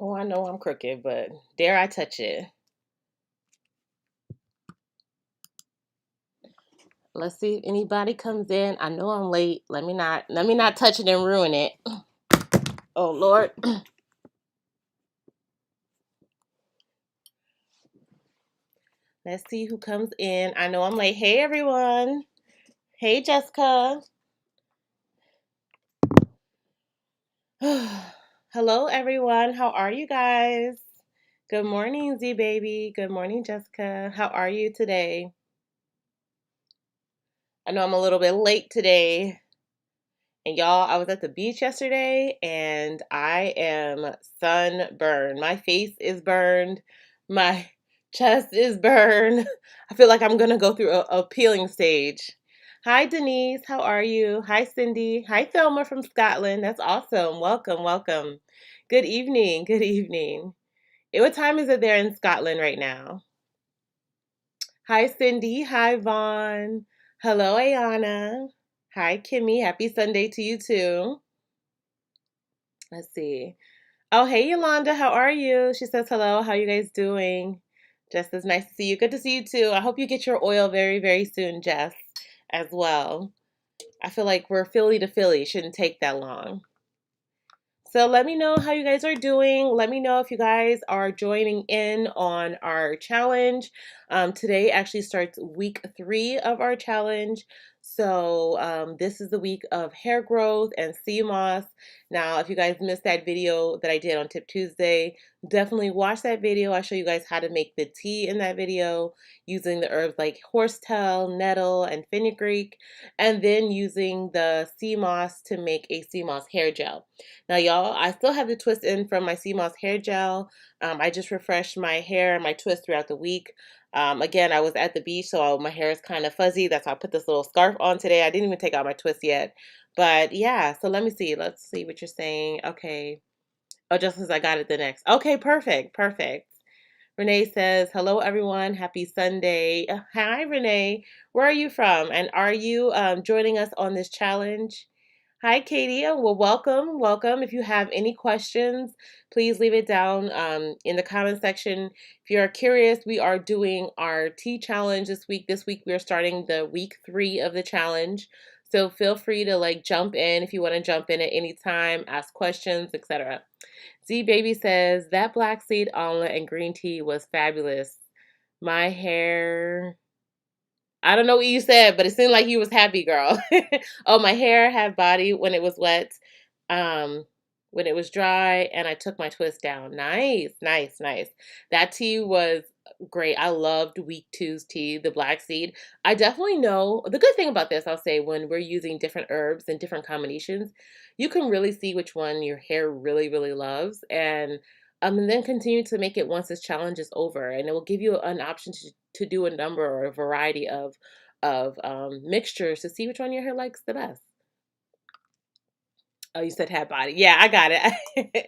Oh, I know I'm crooked, but dare I touch it? Let's see if anybody comes in. I know I'm late. Let me not touch it and ruin it. Oh Lord. Let's see who comes in. I know I'm late. Hey everyone. Hey Jessica. Hello everyone. How are you guys? Good morning, Z baby. Good morning, Jessica. How are you today? I know I'm a little bit late today. And y'all, I was at the beach yesterday and I am sunburned. My face is burned. My chest is burned. I feel like I'm going to go through a peeling stage. Hi, Denise. How are you? Hi, Cindy. Hi, Thelma from Scotland. That's awesome. Welcome, welcome. Good evening. Good evening. What time is it there in Scotland right now? Hi, Cindy. Hi, Vaughn. Hello, Ayana. Hi, Kimmy. Happy Sunday to you too. Let's see. Oh, hey, Yolanda. How are you? She says hello. How you guys doing? Jess, it's nice to see you. Good to see you too. I hope you get your oil very, very soon, Jess, as well. I feel like we're Philly to Philly. Shouldn't take that long. So let me know how you guys are doing. Let me know if you guys are joining in on our challenge. Today actually starts week 3 of our challenge. So this is the week of hair growth and seamoss. Now, if you guys missed that video that I did on Tip Tuesday, definitely watch that video. I show you guys how to make the tea in that video using the herbs like horsetail, nettle, and fenugreek, and then using the sea moss to make a sea moss hair gel. Now, y'all, I still have the twist in from my seamoss hair gel. I just refreshed my hair and my twist throughout the week. Again, I was at the beach, so my hair is kind of fuzzy. That's why I put this little scarf on today. I didn't even take out my twist yet. But yeah, so let me see. Let's see what you're saying. Okay. Oh, just as I got it the next. Okay, perfect. Perfect. Renee says, hello, everyone. Happy Sunday. Hi, Renee. Where are you from? And are you joining us on this challenge? Hi, Katie. Well, welcome. Welcome. If you have any questions, please leave it down in the comment section. If you're curious, we are doing our tea challenge this week. This week, we are starting the week 3 of the challenge. So feel free to jump in if you want to jump in at any time, ask questions, etc. Z Baby says that black seed omelet and green tea was fabulous. My hair. I don't know what you said, but it seemed like you was happy, girl. Oh, my hair had body when it was wet, um, when it was dry, and I took my twist down. Nice, nice, nice. That tea was great. I loved week two's tea, the black seed. I definitely know the good thing about this, I'll say, when we're using different herbs and different combinations, you can really see which one your hair really, really loves. And then continue to make it once this challenge is over, and it will give you an option to do a number or a variety of mixtures to see which one your hair likes the best. Oh, you said hat body. Yeah, I got it.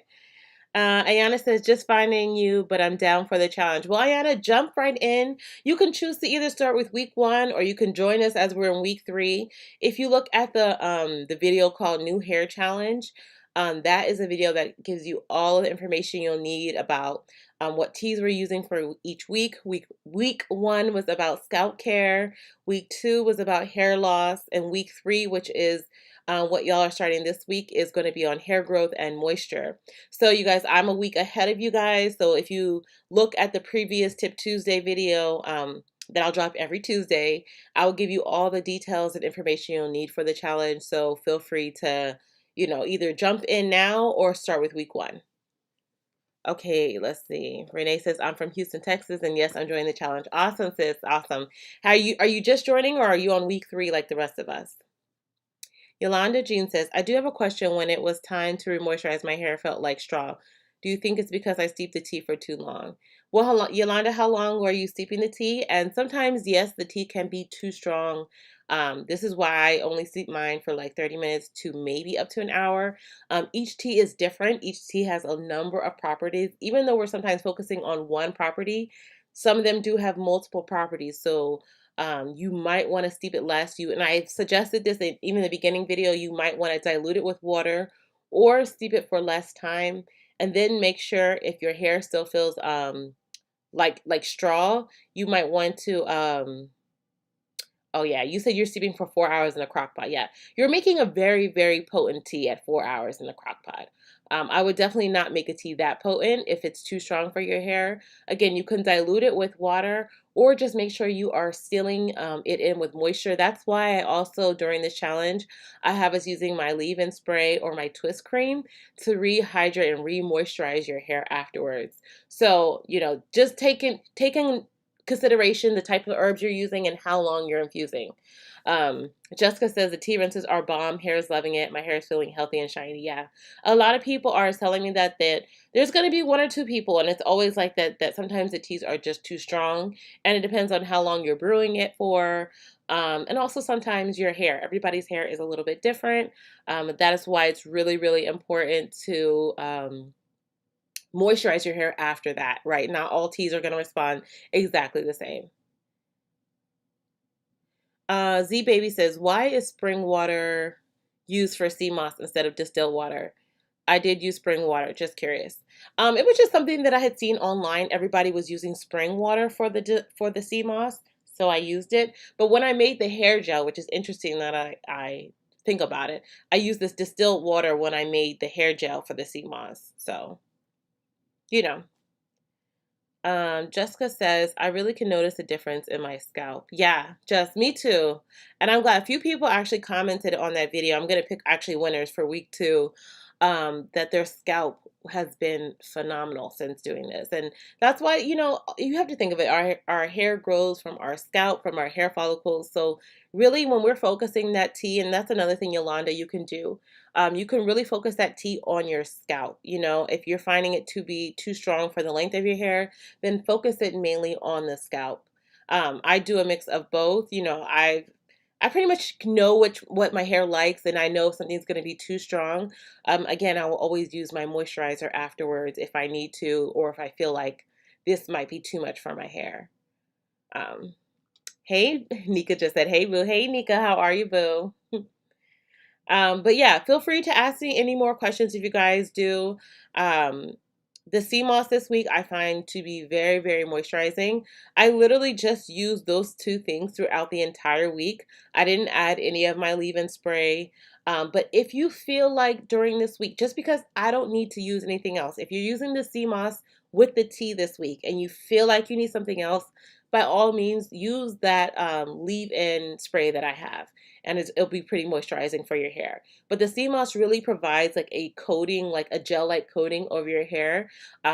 Ayana says, just finding you, but I'm down for the challenge. Well, Ayana, jump right in. You can choose to either start with week 1 or you can join us as we're in week 3. If you look at the video called New Hair Challenge, that is a video that gives you all the information you'll need about what teas we're using for each week. Week 1 was about scalp care. Week 2 was about hair loss, and week 3, which is what y'all are starting this week, is going to be on hair growth and moisture. So you guys, I'm a week ahead of you guys. So if you look at the previous Tip Tuesday video that I'll drop every Tuesday, I will give you all the details and information you'll need for the challenge. So feel free to, either jump in now or start with week 1. Okay, let's see. Renee says, I'm from Houston, Texas, and yes, I'm joining the challenge. Awesome, sis. Awesome. Are you just joining, or are you on week 3 like the rest of us? Yolanda Jean says, I do have a question. When it was time to remoisturize, my hair felt like straw. Do you think it's because I steeped the tea for too long? Well, Yolanda, how long were you steeping the tea? And sometimes, yes, the tea can be too strong. This is why I only steep mine for like 30 minutes to maybe up to an hour. Each tea is different. Each tea has a number of properties. Even though we're sometimes focusing on one property, some of them do have multiple properties. So you might want to steep it less. And I suggested this even in the beginning video. You might want to dilute it with water or steep it for less time. and then make sure if your hair still feels like straw, you might want to oh yeah, you said you're steeping for 4 hours in a crock pot. Yeah, you're making a very, very potent tea at 4 hours in the crock pot. I would definitely not make a tea that potent if it's too strong for your hair. Again, you can dilute it with water or just make sure you are sealing it in with moisture. That's why I also, during this challenge, I have us using my leave-in spray or my twist cream to rehydrate and re-moisturize your hair afterwards. So, just taking consideration the type of herbs you're using and how long you're infusing. Jessica says the tea rinses are bomb. Hair is loving it. My hair is feeling healthy and shiny. Yeah, a lot of people are telling me that there's going to be one or two people, and it's always like that. That sometimes the teas are just too strong, and it depends on how long you're brewing it for. And also sometimes your hair. Everybody's hair is a little bit different. That is why it's really, really important to moisturize your hair after that, right? Not all teas are going to respond exactly the same. Z Baby says, why is spring water used for sea moss instead of distilled water? I did use spring water, just curious. It was just something that I had seen online. Everybody was using spring water for the sea moss, so I used it. But when I made the hair gel, which is interesting that I think about it, I used this distilled water when I made the hair gel for the sea moss. So, you know. Jessica says, I really can notice a difference in my scalp. Yeah, just me too. And I'm glad a few people actually commented on that video. I'm going to pick actually winners for week 2, that their scalp has been phenomenal since doing this. And that's why, you have to think of it. Our hair grows from our scalp, from our hair follicles. So really when we're focusing that tea, and that's another thing, Yolanda, you can do. You can really focus that tea on your scalp. If you're finding it to be too strong for the length of your hair, then focus it mainly on the scalp. I do a mix of both. I pretty much know what my hair likes, and I know if something's going to be too strong. Again, I will always use my moisturizer afterwards if I need to, or if I feel like this might be too much for my hair. Hey, Nika just said, hey, boo. Hey, Nika, how are you, boo? But yeah, feel free to ask me any more questions if you guys do. The sea moss this week I find to be very, very moisturizing. I literally just used those two things throughout the entire week. I didn't add any of my leave-in spray. But if you feel like during this week, just because I don't need to use anything else, if you're using the sea moss with the tea this week and you feel like you need something else, by all means, use that leave-in spray that I have, and it'll be pretty moisturizing for your hair. But the sea moss really provides like a coating, like a gel-like coating over your hair.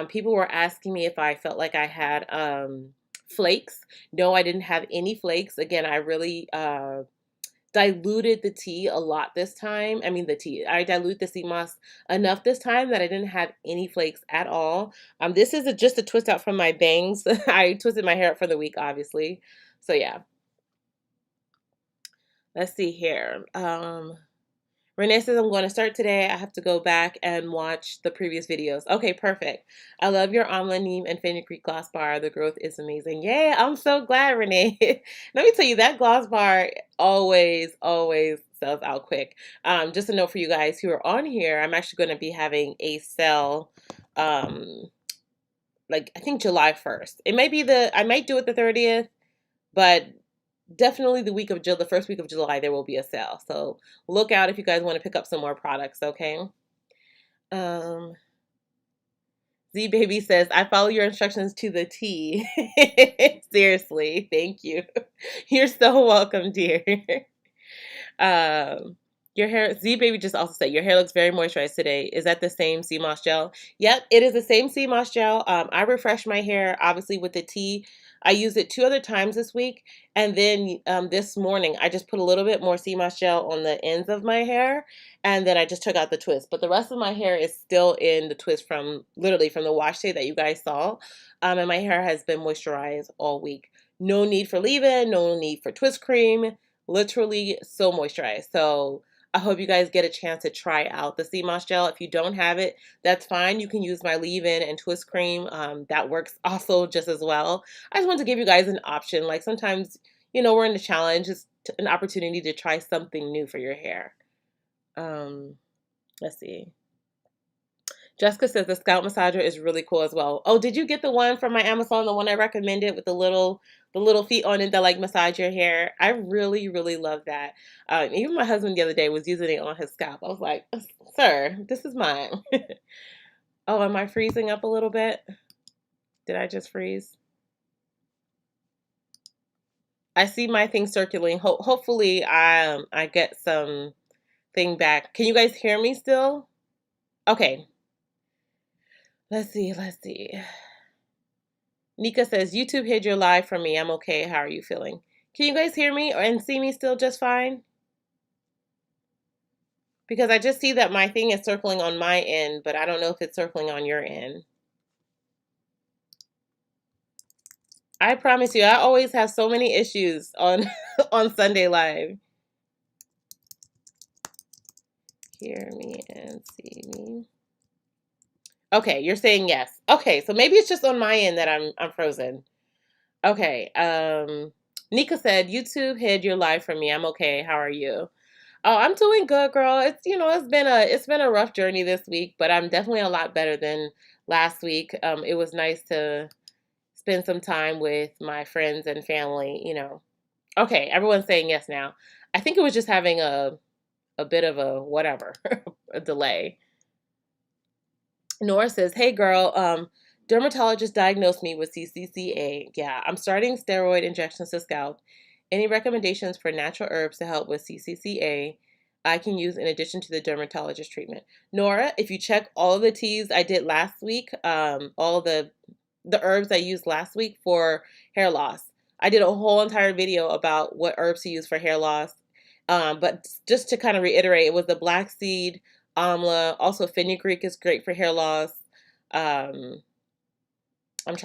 People were asking me if I felt like I had flakes. No, I didn't have any flakes. Again, I really diluted the tea a lot this time. I dilute the sea moss enough this time that I didn't have any flakes at all. This is just a twist out from my bangs. I twisted my hair up for the week, obviously. So yeah. Let's see here. Renee says, I'm going to start today. I have to go back and watch the previous videos. Okay, perfect. I love your almond, neem, and fenugreek gloss bar. The growth is amazing. Yeah, I'm so glad, Renee. Let me tell you, that gloss bar always, always sells out quick. Just a note for you guys who are on here, I'm actually going to be having a sale, like I think July 1st. I might do it the 30th, but definitely the first week of July, there will be a sale. So look out if you guys want to pick up some more products, okay? Z Baby says, I follow your instructions to the T. Seriously, thank you. You're so welcome, dear. Um, your hair, Z Baby just also said, your hair looks very moisturized today. Is that the same CMOS gel? Yep, it is the same CMOS gel. I refreshed my hair, obviously, with the tea. I used it 2 other times this week. And then this morning, I just put a little bit more CMOS gel on the ends of my hair. And then I just took out the twist. But the rest of my hair is still in the twist literally from the wash day that you guys saw. And my hair has been moisturized all week. No need for leave-in, no need for twist cream. Literally so moisturized. So I hope you guys get a chance to try out the CMOS gel. If you don't have it, that's fine. You can use my leave-in and twist cream. That works also just as well. I just want to give you guys an option. Like sometimes, we're in the challenge. It's an opportunity to try something new for your hair. Let's see. Jessica says the scalp massager is really cool as well. Oh, did you get the one from my Amazon, the one I recommended with the little feet on it that like massage your hair? I really, really love that. Even my husband the other day was using it on his scalp. I was like, sir, this is mine. Oh, am I freezing up a little bit? Did I just freeze? I see my thing circulating. Hopefully, I get some thing back. Can you guys hear me still? Okay. Let's see. Let's see. Nika says, YouTube hid your live from me. I'm okay. How are you feeling? Can you guys hear me and see me still just fine? Because I just see that my thing is circling on my end, but I don't know if it's circling on your end. I promise you, I always have so many issues on on Sunday Live. Hear me and see me. Okay, you're saying yes. Okay, so maybe it's just on my end that I'm frozen. Okay. Nika said, YouTube hid your live from me. I'm okay. How are you? Oh, I'm doing good, girl. It's been a rough journey this week, but I'm definitely a lot better than last week. It was nice to spend some time with my friends and family. Okay, everyone's saying yes now. I think it was just having a bit of a whatever, a delay. Nora says, "Hey girl, dermatologist diagnosed me with CCCA. Yeah, I'm starting steroid injections to scalp. Any recommendations for natural herbs to help with CCCA I can use in addition to the dermatologist treatment?" Nora, if you check all of the teas I did last week, all the herbs I used last week for hair loss, I did a whole entire video about what herbs to use for hair loss. But just to kind of reiterate, it was the black seed, amla, also fenugreek is great for hair loss. Um, I'm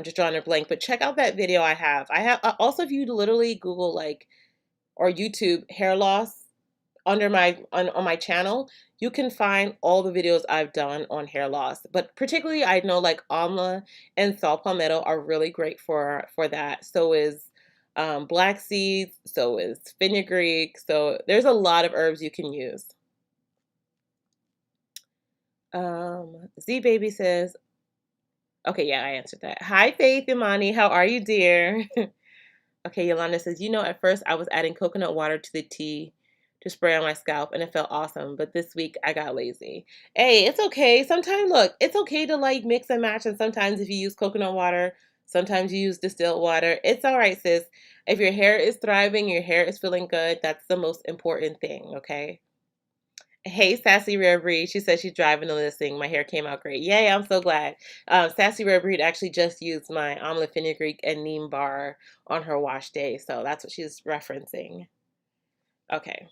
just drawing a blank, but check out that video I have. Also, if you literally Google like or YouTube hair loss under on my channel, you can find all the videos I've done on hair loss. But particularly, I know like amla and saw palmetto are really great for that. So is black seeds. So is fenugreek. So there's a lot of herbs you can use. Z Baby says, okay, yeah, I answered that. Hi, Faith Imani. How are you, dear? Okay, Yolanda says, at first I was adding coconut water to the tea to spray on my scalp and it felt awesome, but this week I got lazy. Hey, it's okay. Sometimes, look, it's okay to like mix and match, and sometimes if you use coconut water, sometimes you use distilled water. It's all right, sis. If your hair is thriving, your hair is feeling good, that's the most important thing, okay? Hey, Sassy Rare Breed. She said she's driving to listen. My hair came out great. Yay, I'm so glad. Sassy Rare Breed actually just used my Amla Fenugreek and Neem bar on her wash day, so that's what she's referencing. Okay.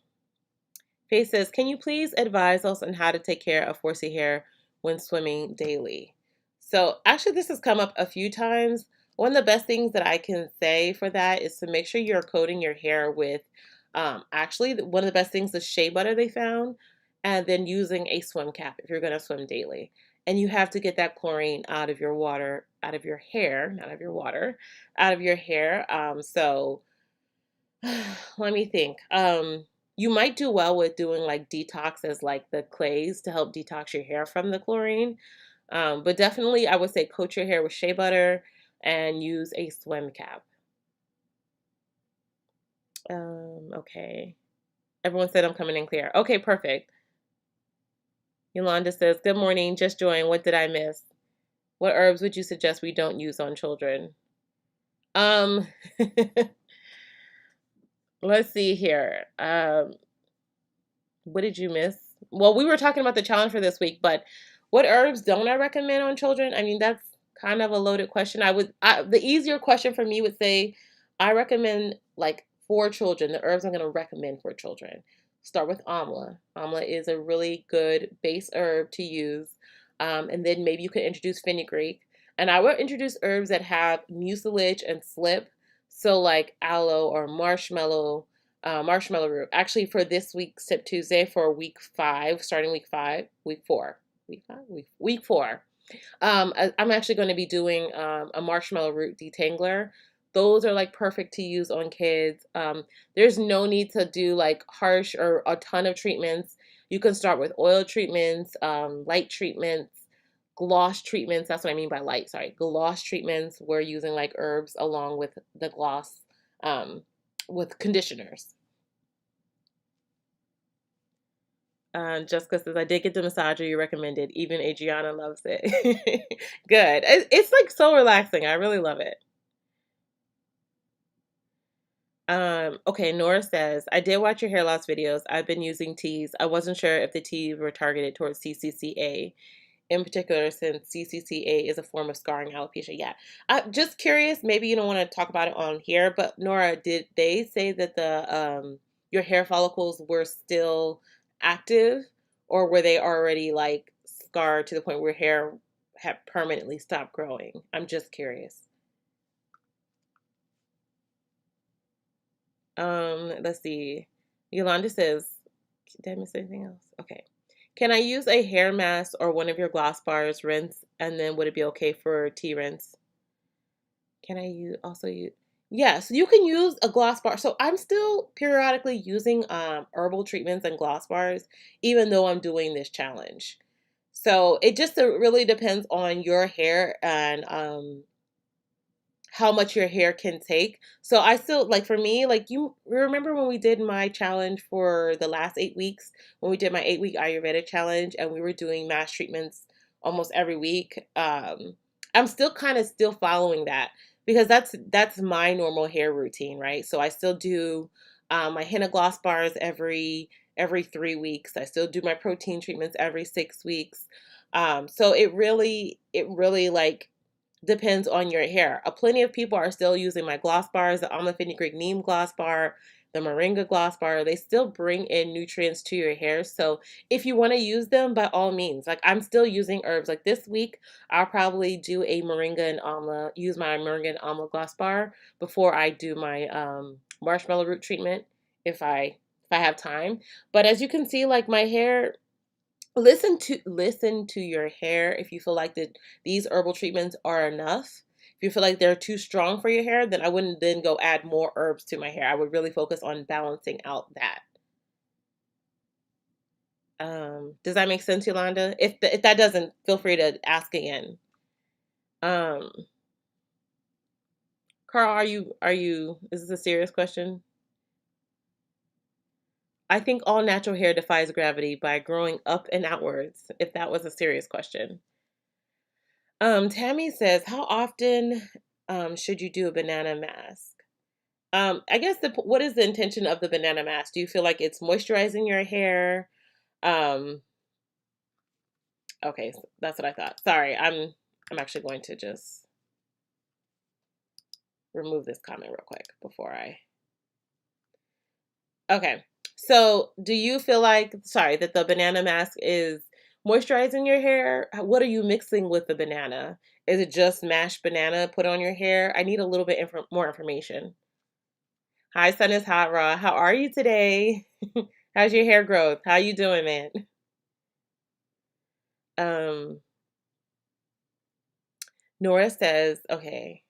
Faith says, can you please advise us on how to take care of horsey hair when swimming daily? So actually this has come up a few times. One of the best things that I can say for that is to make sure you're coating your hair with, actually one of the best things is shea butter they found, and then using a swim cap if you're going to swim daily. And you have to get that chlorine out of your water, out of your hair, not out of your water, out of your hair. So let me think. You might do well with doing like detoxes like the clays to help detox your hair from the chlorine. But definitely I would say coat your hair with shea butter and use a swim cap. Okay. Everyone said I'm coming in clear. Okay, perfect. Yolanda says, good morning, just joined. What did I miss? What herbs would you suggest we don't use on children? Um, let's see here. What did you miss? Well, we were talking about the challenge for this week, but what herbs don't I recommend on children? I mean, that's kind of a loaded question. The easier question for me would say, I recommend like for children, the herbs I'm going to recommend for children. Start with amla. Amla is a really good base herb to use. And then maybe you could introduce fenugreek. And I would introduce herbs that have mucilage and slip. So like aloe or marshmallow root. Actually, for this week's Tip Tuesday for week 5, starting week 4. I'm actually going to be doing a marshmallow root detangler. Those are like perfect to use on kids. There's no need to do like harsh or a ton of treatments. You can start with oil treatments, light treatments, gloss treatments. That's what I mean by light. Sorry, gloss treatments. We're using like herbs along with the gloss, um, with conditioners. Jessica says, I did get the massager you recommended. Even Adriana loves it. Good. It's like so relaxing. I really love it. Okay, Nora says, I did watch your hair loss videos. I've been using teas. I wasn't sure if the teas were targeted towards CCCA in particular, since CCCA is a form of scarring alopecia. Yeah. Just curious, maybe you don't want to talk about it on here, but Nora, did they say that your hair follicles were still active, or were they already like scarred to the point where hair had permanently stopped growing? I'm just curious. Let's see. Yolanda says, did I miss anything else? Okay. Can I use a hair mask or one of your gloss bars, rinse, and then would it be okay for tea rinse? Can I use also use? Yes, you can use a gloss bar. So I'm still periodically using herbal treatments and gloss bars, even though I'm doing this challenge. So it just really depends on your hair and how much your hair can take. So I still like, for me, like, you remember when we did my challenge for the last 8 weeks, when we did my 8 week Ayurvedic challenge and we were doing mass treatments almost every week. I'm still kind of still following that because that's my normal hair routine, right? So I still do my henna gloss bars every 3 weeks. I still do my protein treatments every 6 weeks. So it really like depends on your hair. Plenty of people are still using my gloss bars, the almond fenugreek neem gloss bar, the moringa gloss bar. They still bring in nutrients to your hair. So if you want to use them, by all means. Like, I'm still using herbs. Like this week, I'll probably do a moringa and amla, use my moringa and amla gloss bar before I do my marshmallow root treatment if I have time. But as you can see, like, my hair, listen to your hair. If you feel like that these herbal treatments are enough, if you feel like they're too strong for your hair, then I wouldn't then go add more herbs to my hair. I would really focus on balancing out that. Does that make sense, Yolanda? If that doesn't, feel free to ask again. um Carl, are you is this a serious question? I think all natural hair defies gravity by growing up and outwards, if that was a serious question. Tammy says, how often should you do a banana mask? I guess what is the intention of the banana mask? Do you feel like it's moisturizing your hair? Um, okay, so that's what I thought. Sorry, I'm actually going to just remove this comment real quick before I. Okay, so do you feel like, sorry, that the banana mask is moisturizing your hair? What are you mixing with the banana? Is it just mashed banana put on your hair? I need a little bit more information. Hi, Sun is Hot Raw. How are you today? How's your hair growth? How you doing, man? Um, Nora says, okay,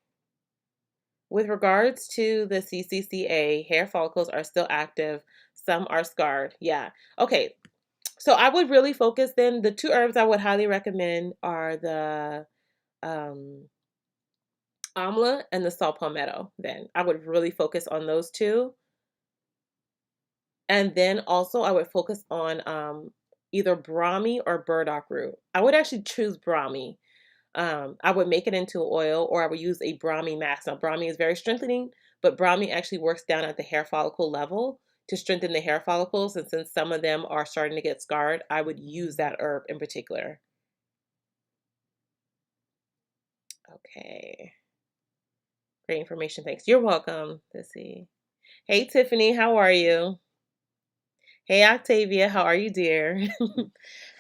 with regards to the CCCA, hair follicles are still active. Some are scarred. Yeah. Okay. So I would really focus then. The two herbs I would highly recommend are the um, amla and the saw palmetto. Then I would really focus on those two. And then also I would focus on either brahmi or burdock root. I would actually choose brahmi. I would make it into oil, or I would use a brahmi mask. Now, brahmi is very strengthening, but brahmi actually works down at the hair follicle level to strengthen the hair follicles. And since some of them are starting to get scarred, I would use that herb in particular. Okay. Great information. Thanks. You're welcome. Let's see. Hey, Tiffany, how are you? Hey, Octavia, how are you, dear?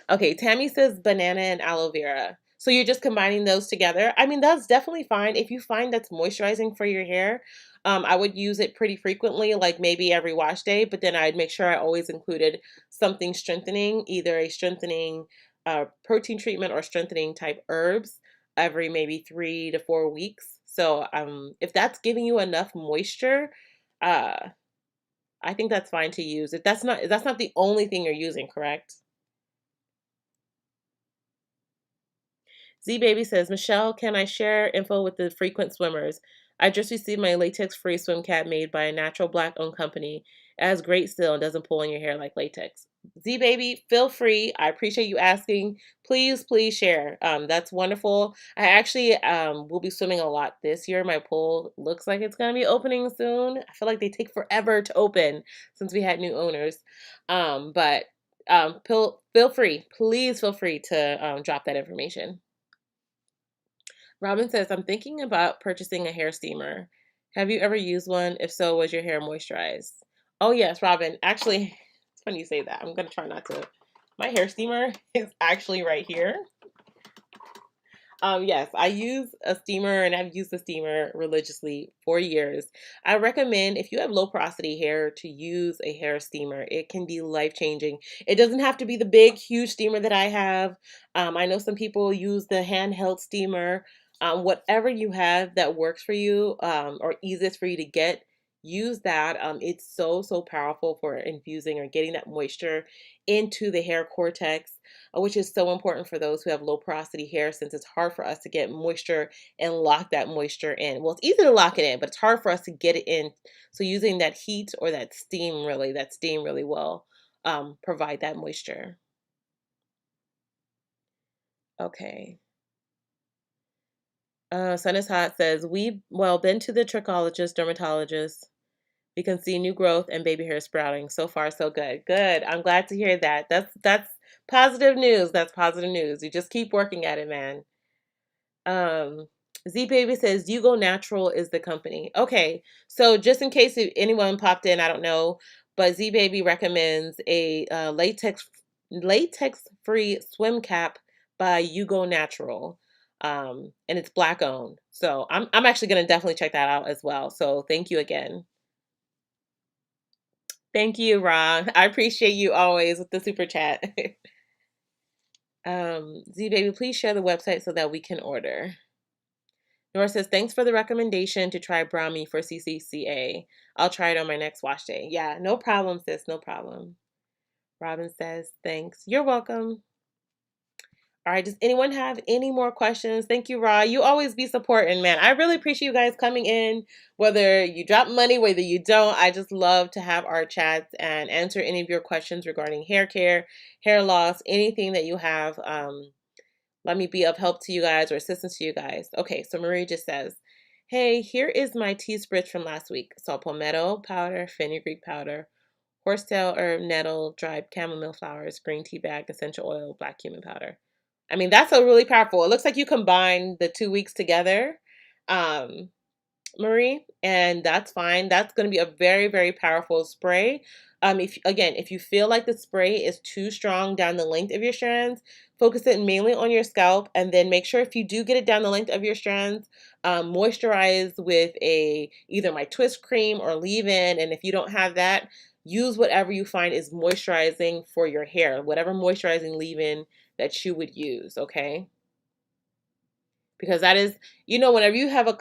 Okay, Tammy says banana and aloe vera. So you're just combining those together. I mean, that's definitely fine. If you find that's moisturizing for your hair, I would use it pretty frequently, like maybe every wash day, but then I'd make sure I always included something strengthening, either a strengthening protein treatment or strengthening type herbs every maybe 3 to 4 weeks. So if that's giving you enough moisture, uh, I think that's fine to use. If that's not the only thing you're using, correct? Z Baby says, Michelle, can I share info with the frequent swimmers? I just received my latex-free swim cap made by a natural black-owned company. It has great seal and doesn't pull in your hair like latex. Z Baby, feel free. I appreciate you asking. Please, please share. That's wonderful. I actually will be swimming a lot this year. My pool looks like it's gonna be opening soon. I feel like they take forever to open since we had new owners. But feel free. Please feel free to drop that information. Robin says, I'm thinking about purchasing a hair steamer. Have you ever used one? If so, was your hair moisturized? Oh, yes, Robin. Actually, it's funny you say that. I'm going to try not to. My hair steamer is actually right here. Yes, I use a steamer and I've used a steamer religiously for years. I recommend if you have low porosity hair to use a hair steamer. It can be life changing. It doesn't have to be the big, huge steamer that I have. I know some people use the handheld steamer. Whatever you have that works for you or easiest for you to get, use that. It's so, so powerful for infusing or getting that moisture into the hair cortex, which is so important for those who have low porosity hair since it's hard for us to get moisture and lock that moisture in. Well, it's easy to lock it in, but it's hard for us to get it in. So using that heat or that steam really will provide that moisture. Okay. Sun is Hot says, we've, well, been to the trichologist, dermatologist. We can see new growth and baby hair sprouting. So far, so good. Good. I'm glad to hear that. That's positive news. That's positive news. You just keep working at it, man. Um, Z Baby says, You Go Natural is the company. Okay, so just in case if anyone popped in, I don't know, but Z Baby recommends a latex free swim cap by You Go Natural, and it's black owned. So I'm actually gonna definitely check that out as well. So thank you again. Thank you, Ron. I appreciate you always with the super chat. Z Baby, please share the website so that we can order. Nora says, thanks for the recommendation to try Brahmi for CCCA. I'll try it on my next wash day. Yeah, no problem, sis. No problem. Robin says, thanks. You're welcome. All right, does anyone have any more questions? Thank you, Ra. You always be supporting, man. I really appreciate you guys coming in, whether you drop money, whether you don't. I just love to have our chats and answer any of your questions regarding hair care, hair loss, anything that you have. Let me be of help to you guys or assistance to you guys. Okay, so Marie just says, hey, here is my tea spritz from last week. Saw palmetto powder, fenugreek powder, horsetail herb, nettle, dried chamomile flowers, green tea bag, essential oil, black cumin powder. I mean, that's a really powerful. It looks like you combine the 2 weeks together. Um, Marie, and that's fine. That's going to be a very, very powerful spray. If you feel like the spray is too strong down the length of your strands, focus it mainly on your scalp, and then make sure if you do get it down the length of your strands, moisturize with either my twist cream or leave-in. And if you don't have that, use whatever you find is moisturizing for your hair, whatever moisturizing leave-in that you would use. Okay. Because that is, whenever you have a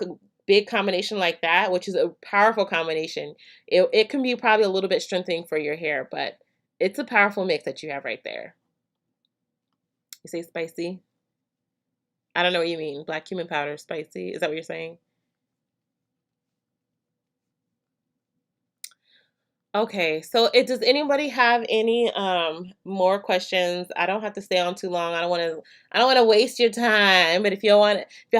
big combination like that, which is a powerful combination, it can be probably a little bit strengthening for your hair, but it's a powerful mix that you have right there. You say spicy? I don't know what you mean. Black cumin powder, spicy. Is that what you're saying? Okay, so does anybody have any more questions? I don't have to stay on too long. I don't want to waste your time. But if you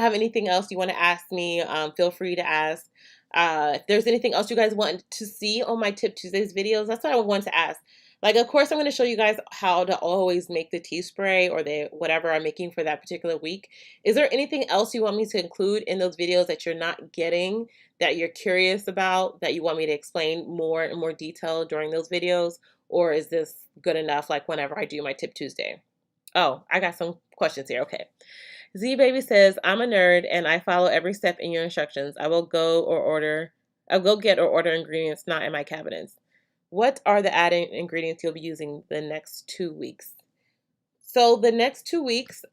have anything else you want to ask me, feel free to ask. If there's anything else you guys want to see on my Tip Tuesdays videos, that's what I want to ask. Like, of course, I'm going to show you guys how to always make the tea spray or the whatever I'm making for that particular week. Is there anything else you want me to include in those videos that you're not getting, that you're curious about, that you want me to explain more in more detail during those videos? Or is this good enough, like whenever I do my Tip Tuesday? Oh, I got some questions here. Okay. Z Baby says, I'm a nerd and I follow every step in your instructions. I'll go get or order ingredients not in my cabinets. What are the added ingredients you'll be using the next 2 weeks? So the next 2 weeks,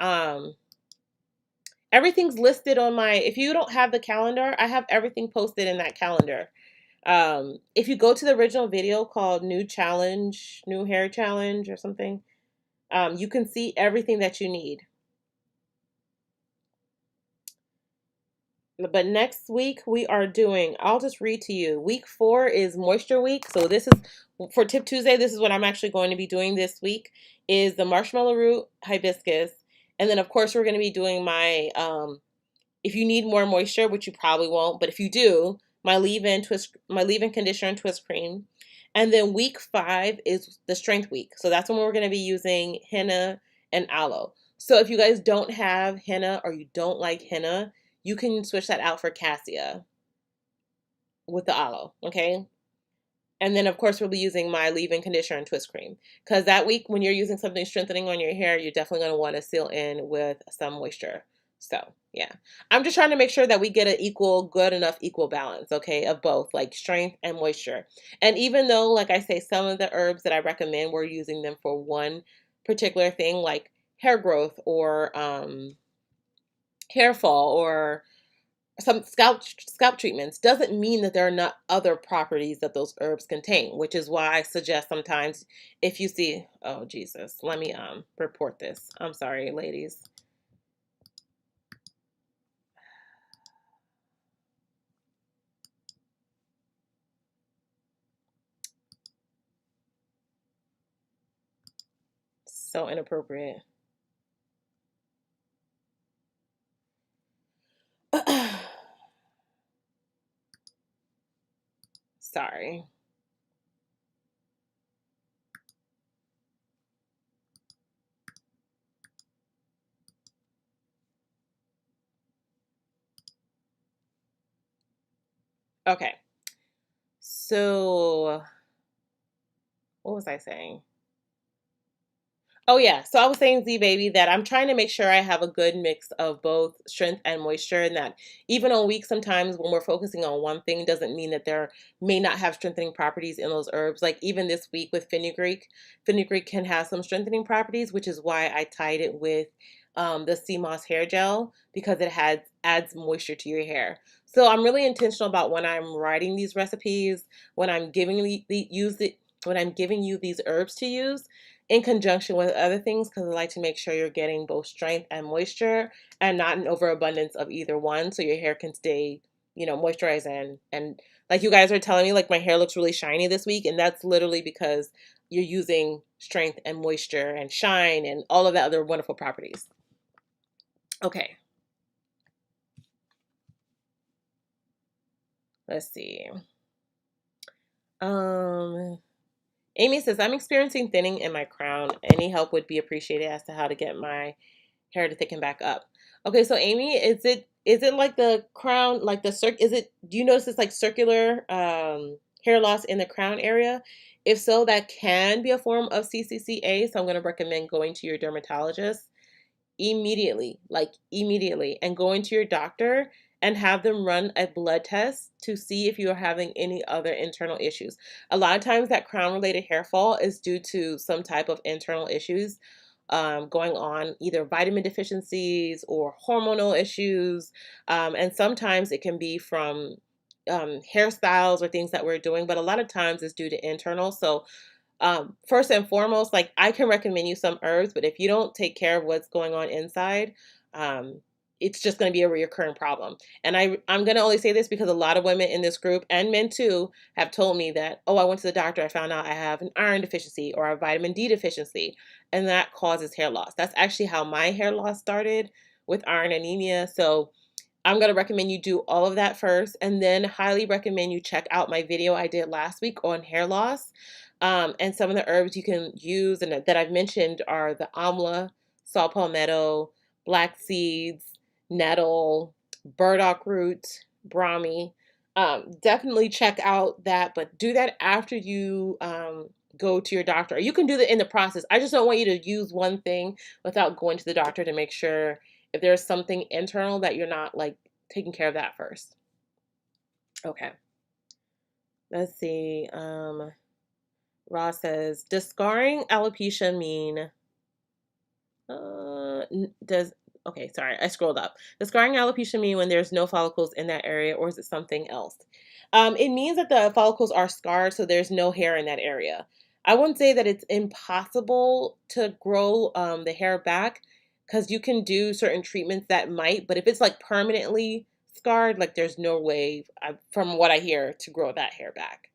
everything's listed on if you don't have the calendar, I have everything posted in that calendar. If you go to the original video called New Hair Challenge or something, you can see everything that you need. But next week we are doing, I'll just read to you. Week 4 is moisture week. So this is for Tip Tuesday. This is what I'm actually going to be doing this week is the marshmallow root hibiscus. And then of course we're going to be doing my, if you need more moisture, which you probably won't, but if you do, my leave-in conditioner and twist cream. And then week 5 is the strength week. So that's when we're going to be using henna and aloe. So if you guys don't have henna or you don't like henna, you can switch that out for cassia with the aloe, okay? And then, of course, we'll be using my leave-in conditioner and twist cream. Because that week, when you're using something strengthening on your hair, you're definitely going to want to seal in with some moisture. So, yeah. I'm just trying to make sure that we get an good enough equal balance, okay, of both, like strength and moisture. And even though, like I say, some of the herbs that I recommend, we're using them for one particular thing, like hair growth or hair fall or some scalp treatments, doesn't mean that there are not other properties that those herbs contain, which is why I suggest sometimes if you see, oh Jesus, let me report this. I'm sorry, ladies. So inappropriate. Sorry. Okay. So what was I saying? Oh yeah, so I was saying, Z baby, that I'm trying to make sure I have a good mix of both strength and moisture, and that even on weeks sometimes when we're focusing on one thing doesn't mean that there may not have strengthening properties in those herbs. Like even this week with fenugreek can have some strengthening properties, which is why I tied it with the seamoss hair gel because it adds moisture to your hair. So I'm really intentional about when I'm writing these recipes, when I'm giving when I'm giving you these herbs to use in conjunction with other things, because I like to make sure you're getting both strength and moisture and not an overabundance of either one, so your hair can stay, moisturized and like you guys are telling me, like my hair looks really shiny this week, and that's literally because you're using strength and moisture and shine and all of the other wonderful properties. Okay. Let's see. Amy says, I'm experiencing thinning in my crown. Any help would be appreciated as to how to get my hair to thicken back up. Okay, so Amy, is it like the crown, like do you notice it's like circular hair loss in the crown area? If so, that can be a form of CCCA, so I'm going to recommend going to your dermatologist immediately, like immediately, and going to your doctor and have them run a blood test to see if you are having any other internal issues. A lot of times that crown related hair fall is due to some type of internal issues going on, either vitamin deficiencies or hormonal issues. And sometimes it can be from hairstyles or things that we're doing, but a lot of times it's due to internal. So first and foremost, like I can recommend you some herbs, but if you don't take care of what's going on inside, um, it's just going to be a recurring problem. And I'm going to only say this because a lot of women in this group and men too have told me that, oh, I went to the doctor, I found out I have an iron deficiency or a vitamin D deficiency, and that causes hair loss. That's actually how my hair loss started with iron anemia. So I'm going to recommend you do all of that first, and then highly recommend you check out my video I did last week on hair loss. And some of the herbs you can use and that I've mentioned are the amla, saw palmetto, black seeds, nettle, burdock root, brahmi. Definitely check out that, but do that after you go to your doctor. You can do that in the process. I just don't want you to use one thing without going to the doctor to make sure if there's something internal that you're not like taking care of that first. Okay. Let's see. Ross says, does scarring alopecia mean does Okay, sorry, I scrolled up. Does scarring alopecia mean when there's no follicles in that area, or is it something else? It means that the follicles are scarred, so there's no hair in that area. I wouldn't say that it's impossible to grow the hair back, because you can do certain treatments that might, but if it's like permanently scarred, like there's no way, from what I hear, to grow that hair back.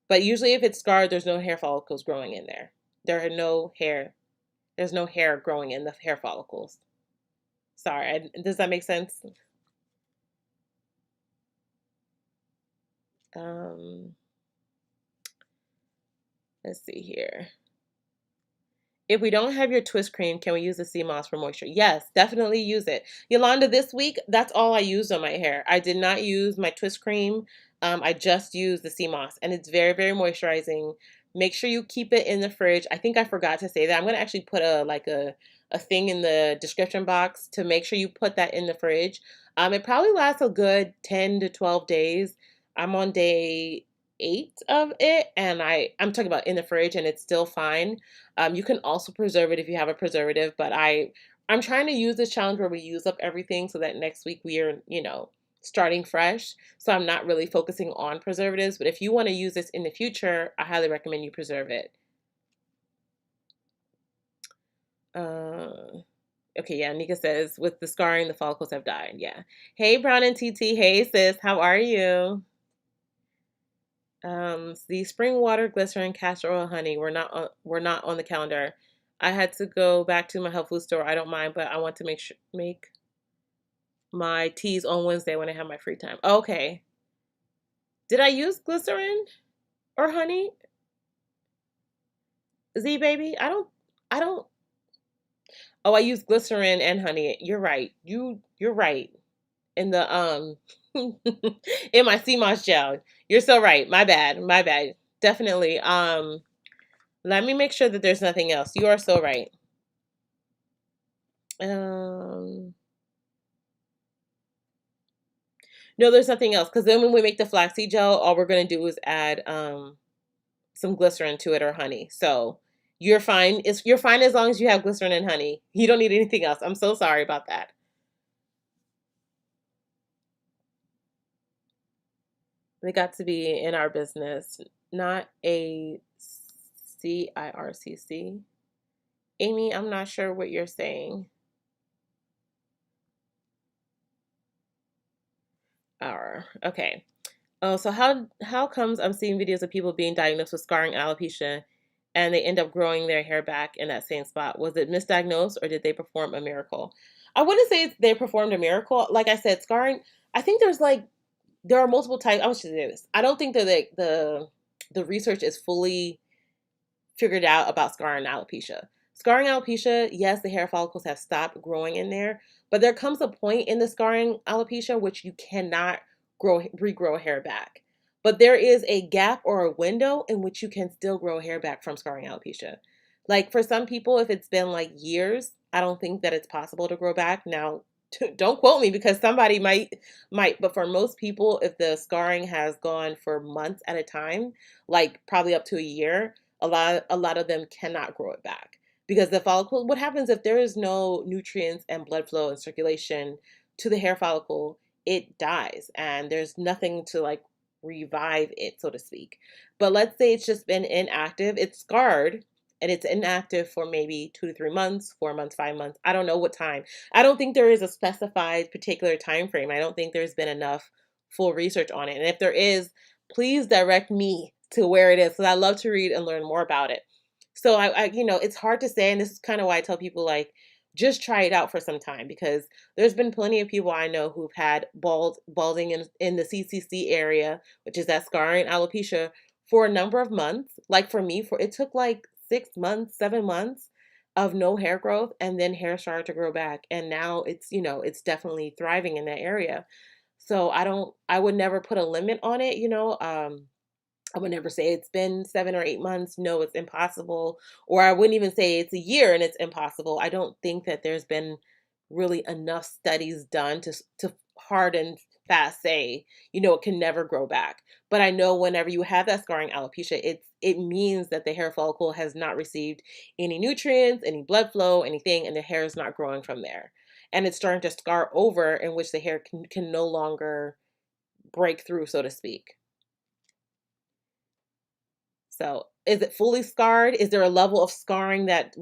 But usually, if it's scarred, there's no hair follicles growing in there. There are no hair. There's no hair growing in the hair follicles. Sorry, does that make sense? Um, let's see here. If we don't have your twist cream, can we use the seamoss for moisture? Yes, definitely use it. Yolanda, this week, that's all I used on my hair. I did not use my twist cream. I just used the seamoss, and it's very, very moisturizing. Make sure you keep it in the fridge. I think I forgot to say that. I'm gonna actually put a thing in the description box to make sure you put that in the fridge. It probably lasts a good 10 to 12 days. I'm on day 8 of it, and I'm talking about in the fridge, and it's still fine. You can also preserve it if you have a preservative, but I'm trying to use this challenge where we use up everything so that next week we are, starting fresh. So I'm not really focusing on preservatives, but if you want to use this in the future, I highly recommend you preserve it. Okay, yeah, Nika says, with the scarring, the follicles have died. Yeah. Hey, Brown and TT. Hey, sis. How are you? The spring water, glycerin, castor oil, honey were not on the calendar. I had to go back to my health food store. I don't mind, but I want to make my teas on Wednesday when I have my free time. Okay. Did I use glycerin or honey? Z baby? I don't Oh, I use glycerin and honey. You're right. You're right. In the in my CMOS gel. You're so right. My bad. My bad. Definitely. Let me make sure that there's nothing else. You are so right. Um, no, there's nothing else. Because then when we make the flaxseed gel, all we're gonna do is add some glycerin to it or honey. So you're fine. You're fine as long as you have glycerin and honey. You don't need anything else. I'm so sorry about that. They got to be in our business, not a CIRCC. Amy, I'm not sure what you're saying. Okay. Oh, so how comes I'm seeing videos of people being diagnosed with scarring alopecia and they end up growing their hair back in that same spot? Was it misdiagnosed or did they perform a miracle? I wouldn't say they performed a miracle. Like I said, scarring, I think there are multiple types. I want you to say this. I don't think that the research is fully figured out about scarring alopecia. Scarring alopecia, yes, the hair follicles have stopped growing in there, but there comes a point in the scarring alopecia which you cannot regrow hair back. But there is a gap or a window in which you can still grow hair back from scarring alopecia. Like for some people, if it's been like years, I don't think that it's possible to grow back. Now, don't quote me because somebody might, but for most people, if the scarring has gone for months at a time, like probably up to a year, a lot of them cannot grow it back because the follicle, what happens if there is no nutrients and blood flow and circulation to the hair follicle, it dies and there's nothing to like revive it, so to speak. But let's say it's just been inactive, it's scarred, and it's inactive for maybe 2 to 3 months, 4 months, 5 months. I don't know what time. I don't think there is a specified particular time frame. I don't think there's been enough full research on it. And if there is, please direct me to where it is because I love to read and learn more about it. So it's hard to say, and this is kind of why I tell people like just try it out for some time because there's been plenty of people I know who've had balding in the CCC area, which is that scarring alopecia, for a number of months. Like for me, it took like 6 months, 7 months of no hair growth, and then hair started to grow back, and now it's definitely thriving in that area. So I would never put a limit on it. I would never say it's been 7 or 8 months. No, it's impossible. Or I wouldn't even say it's a year and it's impossible. I don't think that there's been really enough studies done to harden fast say, it can never grow back. But I know whenever you have that scarring alopecia, it means that the hair follicle has not received any nutrients, any blood flow, anything, and the hair is not growing from there. And it's starting to scar over, in which the hair can no longer break through, so to speak. So is it fully scarred? Is there a level of scarring that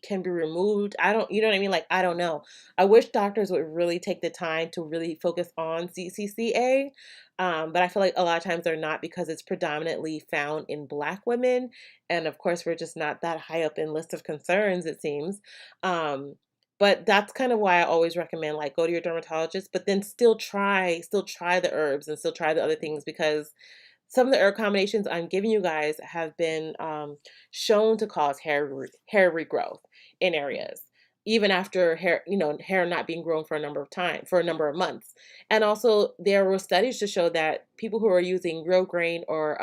can be removed? I don't, you know what I mean? Like, I don't know. I wish doctors would really take the time to really focus on CCCA. But I feel like a lot of times they're not, because it's predominantly found in Black women. And of course, we're just not that high up in list of concerns, it seems. But that's kind of why I always recommend, like, go to your dermatologist, but then still try the herbs and still try the other things, because some of the herb combinations I'm giving you guys have been shown to cause hair regrowth in areas, even after hair not being grown for a number of months. And also, there were studies to show that people who are using Grosgrain or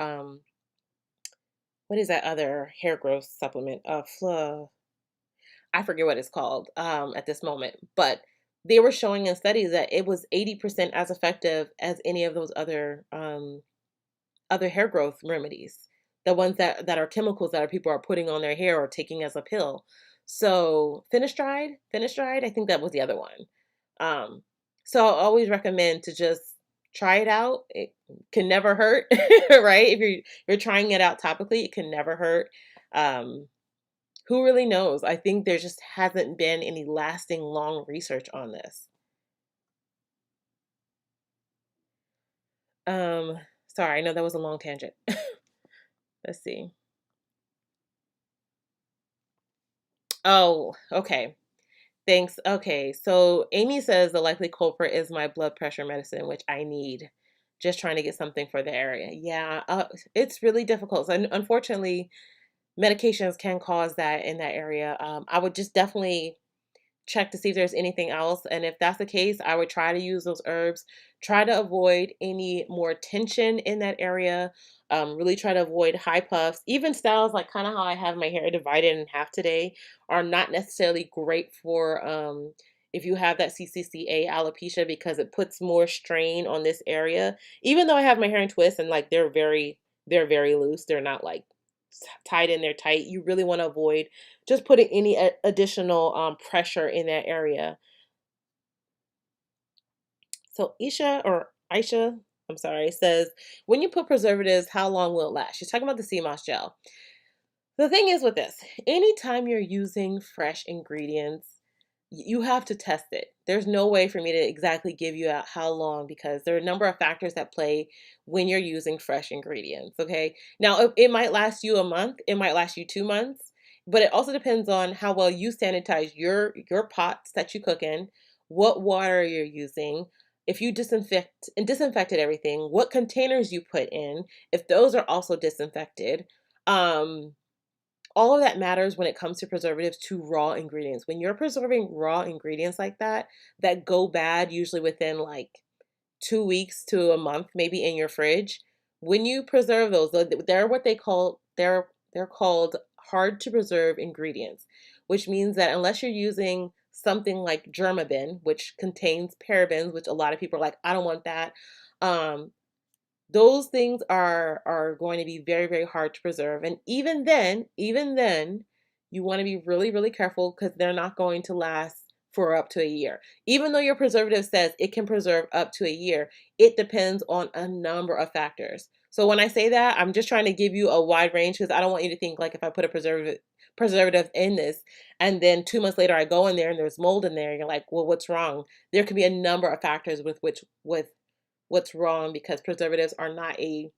what is that other hair growth supplement? I forget what it's called at this moment, but they were showing in studies that it was 80% as effective as any of those other hair growth remedies, the ones that are chemicals that people are putting on their hair or taking as a pill. So Finastride, I think that was the other one. Um, so I always recommend to just try it out. It can never hurt, right? If you're trying it out topically, it can never hurt. Um, who really knows? I think there just hasn't been any lasting long research on this. Um, Sorry, I know that was a long tangent. Let's see. Oh, okay. Thanks. Okay, so Amy says the likely culprit is my blood pressure medicine, which I need. Just trying to get something for the area. Yeah, it's really difficult. So, unfortunately, medications can cause that in that area. I would just definitely check to see if there's anything else. And if that's the case, I would try to use those herbs. Try to avoid any more tension in that area. Really try to avoid high puffs. Even styles like kind of how I have my hair divided in half today are not necessarily great for if you have that CCCA alopecia, because it puts more strain on this area. Even though I have my hair in twists and like they're very loose. They're not like tied in there tight. You really want to avoid just putting any additional pressure in that area. So Aisha, I'm sorry, says, when you put preservatives, how long will it last? She's talking about the seamoss gel. The thing is with this, anytime you're using fresh ingredients, you have to test it. There's no way for me to exactly give you out how long, because there are a number of factors that play when you're using fresh ingredients. Okay. Now, it might last you a month, it might last you 2 months, but it also depends on how well you sanitize your pots that you cook in, what water you're using, if you disinfected everything, what containers you put in, if those are also disinfected. Um, all of that matters when it comes to preservatives to raw ingredients. When you're preserving raw ingredients like that go bad usually within like 2 weeks to a month, maybe in your fridge. When you preserve those, they're what they're called hard to preserve ingredients, which means that unless you're using something like Germabin, which contains parabens, which a lot of people are like, I don't want that. Um, those things are going to be very, very hard to preserve. And even then, you want to be really, really careful, because they're not going to last for up to a year. Even though your preservative says it can preserve up to a year, it depends on a number of factors. So when I say that, I'm just trying to give you a wide range, because I don't want you to think like if I put a preservative in this and then 2 months later I go in there and there's mold in there, you're like, well, what's wrong? There could be a number of factors with what's wrong, because preservatives are not a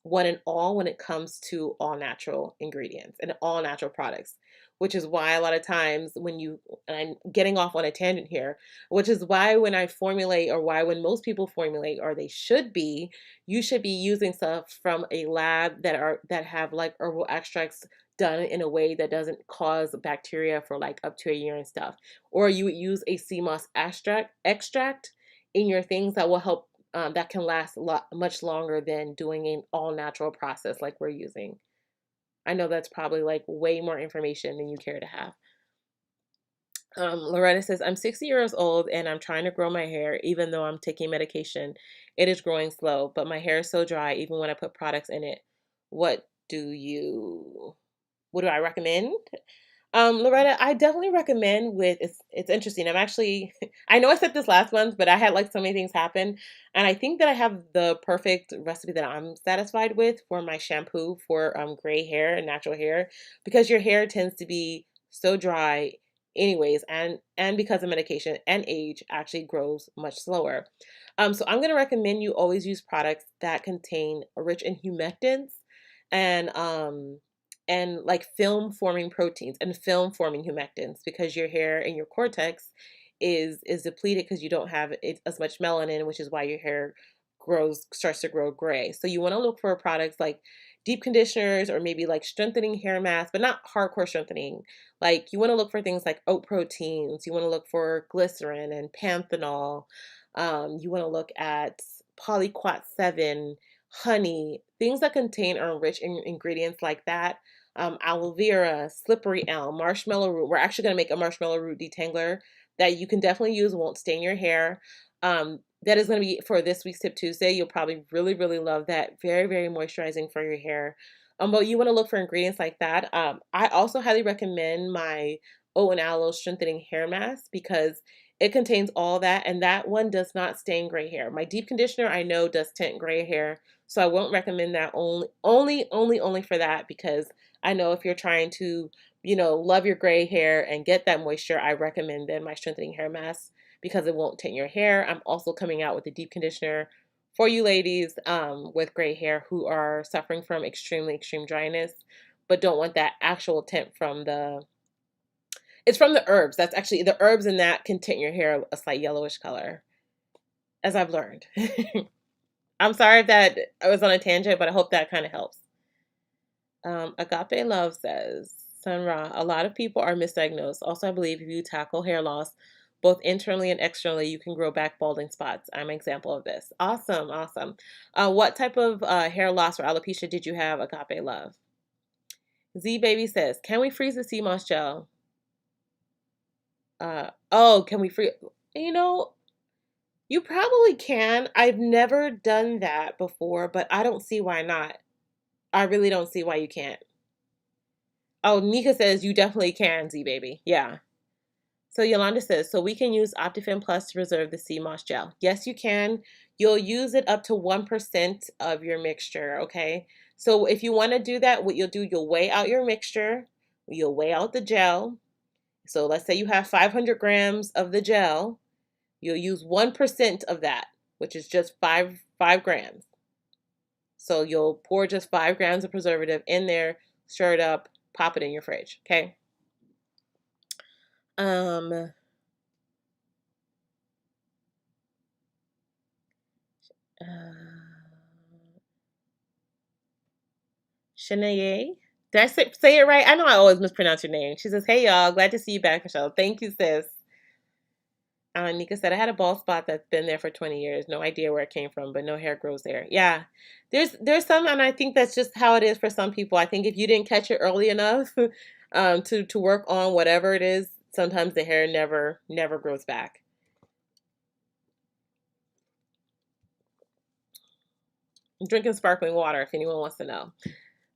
one and all when it comes to all natural ingredients and all natural products, which is why a lot of times and I'm getting off on a tangent here, which is why when I formulate, or why when most people formulate, or you should be using stuff from a lab that have like herbal extracts done in a way that doesn't cause bacteria for like up to a year and stuff. Or you would use a CMOS extract in your things that will help, that can last much longer than doing an all natural process like we're using. I know that's probably like way more information than you care to have. Loretta says, I'm 60 years old and I'm trying to grow my hair even though I'm taking medication. It is growing slow, but my hair is so dry even when I put products in it. What what do I recommend? Loretta, I definitely recommend with it's interesting. I'm actually I know I said this last month, but I had like so many things happen. And I think that I have the perfect recipe that I'm satisfied with for my shampoo for gray hair and natural hair because your hair tends to be so dry anyways and because of medication and age actually grows much slower. So I'm gonna recommend you always use products that contain rich in humectants and like film forming proteins and film forming humectants because your hair and your cortex is depleted because you don't have as much melanin, which is why your hair starts to grow gray. So you want to look for products like deep conditioners or maybe like strengthening hair masks, but not hardcore strengthening. Like you want to look for things like oat proteins, you want to look for glycerin and panthenol, you want to look at polyquat 7, honey, things that contain or enrich ingredients like that. Aloe vera, slippery elm, marshmallow root. We're actually going to make a marshmallow root detangler that you can definitely use, won't stain your hair. That is going to be for this week's Tip Tuesday. You'll probably really, really love that. Very, very moisturizing for your hair. But you want to look for ingredients like that. I also highly recommend my oat and aloe strengthening hair mask because it contains all that, and that one does not stain gray hair. My deep conditioner I know does tint gray hair, so I won't recommend that only for that because I know if you're trying to, love your gray hair and get that moisture, I recommend then my strengthening hair mask because it won't tint your hair. I'm also coming out with a deep conditioner for you ladies with gray hair who are suffering from extremely extreme dryness, but don't want that actual tint from the it's from the herbs. That's actually the herbs in that can tint your hair a slight yellowish color, as I've learned. I'm sorry if that I was on a tangent, but I hope that kind of helps. Agape Love says, Sun Ra, a lot of people are misdiagnosed. Also, I believe if you tackle hair loss, both internally and externally, you can grow back balding spots. I'm an example of this. Awesome, awesome. What type of hair loss or alopecia did you have, Agape Love? Z Baby says, can we freeze the seamoss gel? Oh, can we free? You know, you probably can. I've never done that before, but I don't see why not. I really don't see why you can't. Oh, Nika says you definitely can, Z baby. Yeah. So Yolanda says, so we can use Optifin Plus to preserve the CMOS gel. Yes, you can. You'll use it up to 1% of your mixture, okay? So if you want to do that, what you'll do, you'll weigh out your mixture. You'll weigh out the gel. So let's say you have 500 grams of the gel. You'll use 1% of that, which is just 5 grams. So you'll pour just 5 grams of preservative in there, stir it up, pop it in your fridge. Okay. Um. Shanae. Did I say it right? I know I always mispronounce your name. She says, "Hey y'all, glad to see you back, Michelle. Thank you, sis." Nika said, I had a bald spot that's been there for 20 years. No idea where it came from, but no hair grows there. Yeah, there's some, and I think that's just how it is for some people. I think if you didn't catch it early enough to work on whatever it is, sometimes the hair never grows back. I'm drinking sparkling water if anyone wants to know.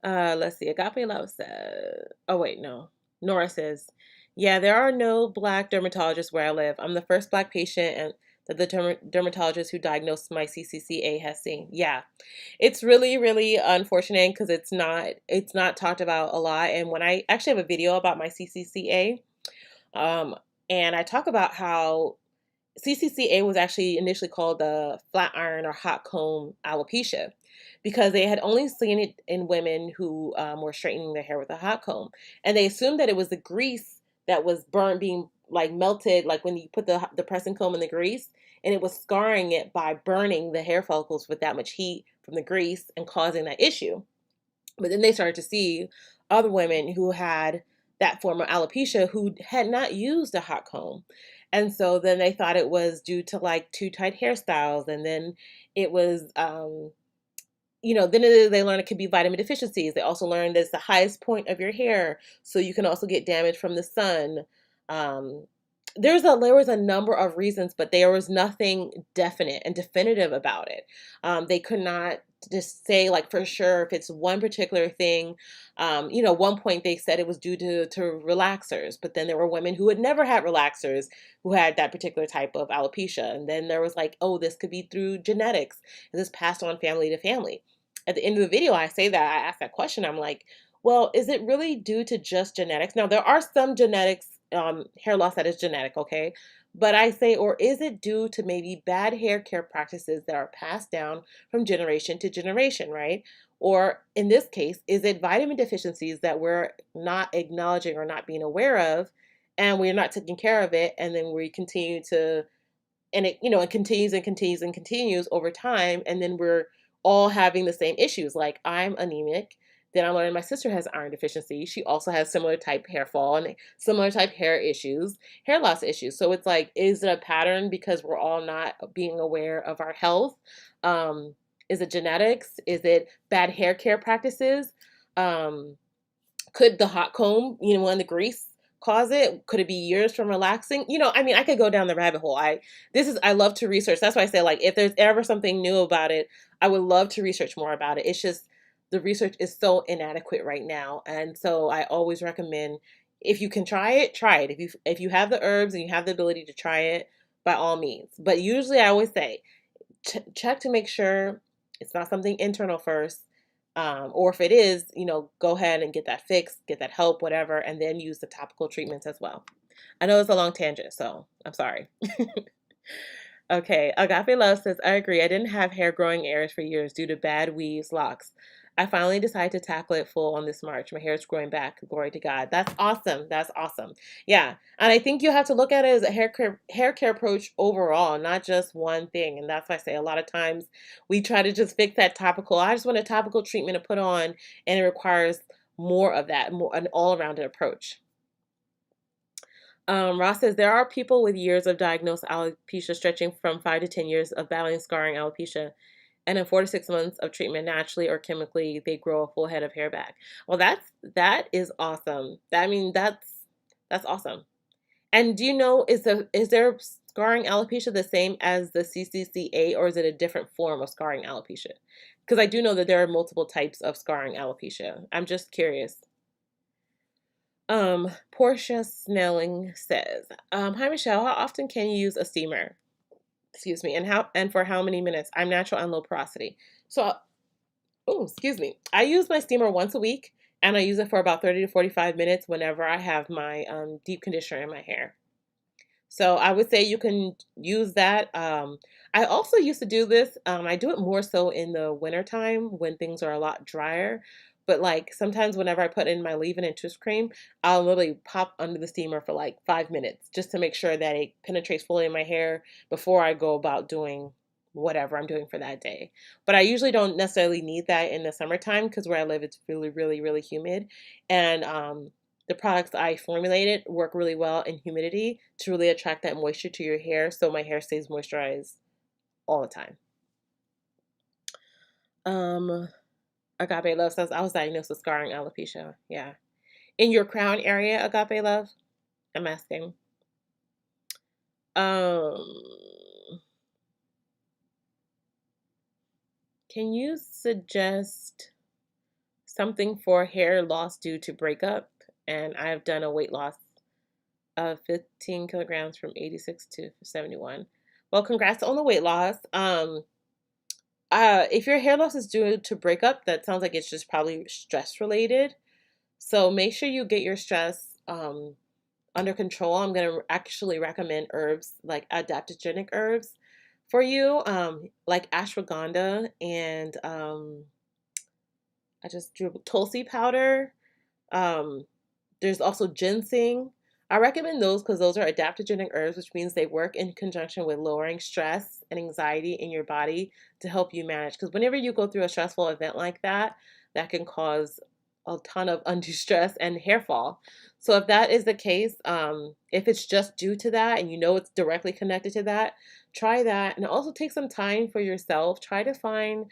Let's see. Agape Love says, oh, wait, no. Nora says, yeah, there are no black dermatologists where I live. I'm the first black patient and that the dermatologist who diagnosed my CCCA has seen. Yeah, it's really, really unfortunate because it's not talked about a lot. And when I actually have a video about my CCCA, um, and I talk about how CCCA was actually initially called the flat iron or hot comb alopecia because they had only seen it in women who were straightening their hair with a hot comb. And they assumed that it was the grease that was burnt, being like melted, like when you put the pressing comb in the grease, and it was scarring it by burning the hair follicles with that much heat from the grease and causing that issue. But then they started to see other women who had that form of alopecia who had not used a hot comb. And so then they thought it was due to like too tight hairstyles. And then it was, then they learned it could be vitamin deficiencies. They also learned that it's the highest point of your hair. So you can also get damage from the sun. there was a number of reasons, but there was nothing definite and definitive about it. They could not just say like for sure if it's one particular thing. One point they said it was due to relaxers, but then there were women who had never had relaxers who had that particular type of alopecia, and then there was like, oh, this could be through genetics, and this passed on family to family. At the end of the video, I say that I ask that question. I'm like, well, is it really due to just genetics? Now, there are some genetics, hair loss that is genetic, okay? But I say, or is it due to maybe bad hair care practices that are passed down from generation to generation, right? Or in this case, is it vitamin deficiencies that we're not acknowledging or not being aware of, and we're not taking care of it, and then we continue to, and it continues and continues and continues over time, and then we're all having the same issues. Like, I'm anemic, then I learned my sister has iron deficiency, she also has similar type hair fall and similar type hair issues, hair loss issues. So it's like, is it a pattern because we're all not being aware of our health? Is it genetics? Is it bad hair care practices? Could the hot comb, and the grease cause it? Could it be years from relaxing? I mean, I could go down the rabbit hole. I love to research. That's why I say, like, if there's ever something new about it, I would love to research more about it. It's just the research is so inadequate right now. And so I always recommend, if you can try it, try it. If you have the herbs and you have the ability to try it, by all means. But usually I always say, check to make sure it's not something internal first. Or if it is, go ahead and get that fixed, get that help, whatever, and then use the topical treatments as well. I know it's a long tangent, so I'm sorry. Okay, Agape Love says, I agree. I didn't have hair growing errors for years due to bad weaves, locks. I finally decided to tackle it full on this March. My hair is growing back. Glory to God. That's awesome. That's awesome. Yeah. And I think you have to look at it as a hair care approach overall, not just one thing. And that's why I say a lot of times we try to just fix that topical. I just want a topical treatment to put on, and it requires more of that, more an all-rounded approach. Ross says, there are people with years of diagnosed alopecia stretching from 5 to 10 years of battling scarring alopecia. And in 4 to 6 months of treatment, naturally or chemically, they grow a full head of hair back. Well, that is awesome. I mean, that's awesome. And do you know, is there scarring alopecia the same as the CCCA, or is it a different form of scarring alopecia? Because I do know that there are multiple types of scarring alopecia. I'm just curious. Portia Snelling says, hi Michelle, how often can you use a steamer? Excuse me, and for how many minutes? I'm natural and low porosity. So, oh, excuse me. I use my steamer once a week, and I use it for about 30 to 45 minutes whenever I have my deep conditioner in my hair. So I would say you can use that. I also used to do this. I do it more so in the wintertime when things are a lot drier. But like sometimes whenever I put in my leave-in and twist cream, I'll literally pop under the steamer for like 5 minutes just to make sure that it penetrates fully in my hair before I go about doing whatever I'm doing for that day. But I usually don't necessarily need that in the summertime because where I live it's really, really, really humid. And the products I formulated work really well in humidity to really attract that moisture to your hair so my hair stays moisturized all the time. Agape Love says, I was diagnosed with scarring alopecia. Yeah. In your crown area, Agape Love? I'm asking. Can you suggest something for hair loss due to breakup? And I've done a weight loss of 15 kilograms from 86 to 71. Well, congrats on the weight loss. If your hair loss is due to breakup, that sounds like it's just probably stress related. So make sure you get your stress under control. I'm going to actually recommend herbs, like adaptogenic herbs for you, like ashwagandha, and I just drew tulsi powder. There's also ginseng. I recommend those because those are adaptogenic herbs, which means they work in conjunction with lowering stress and anxiety in your body to help you manage. Because whenever you go through a stressful event like that, that can cause a ton of undue stress and hair fall. So if that is the case, if it's just due to that and you know it's directly connected to that, try that. And also take some time for yourself. Try to find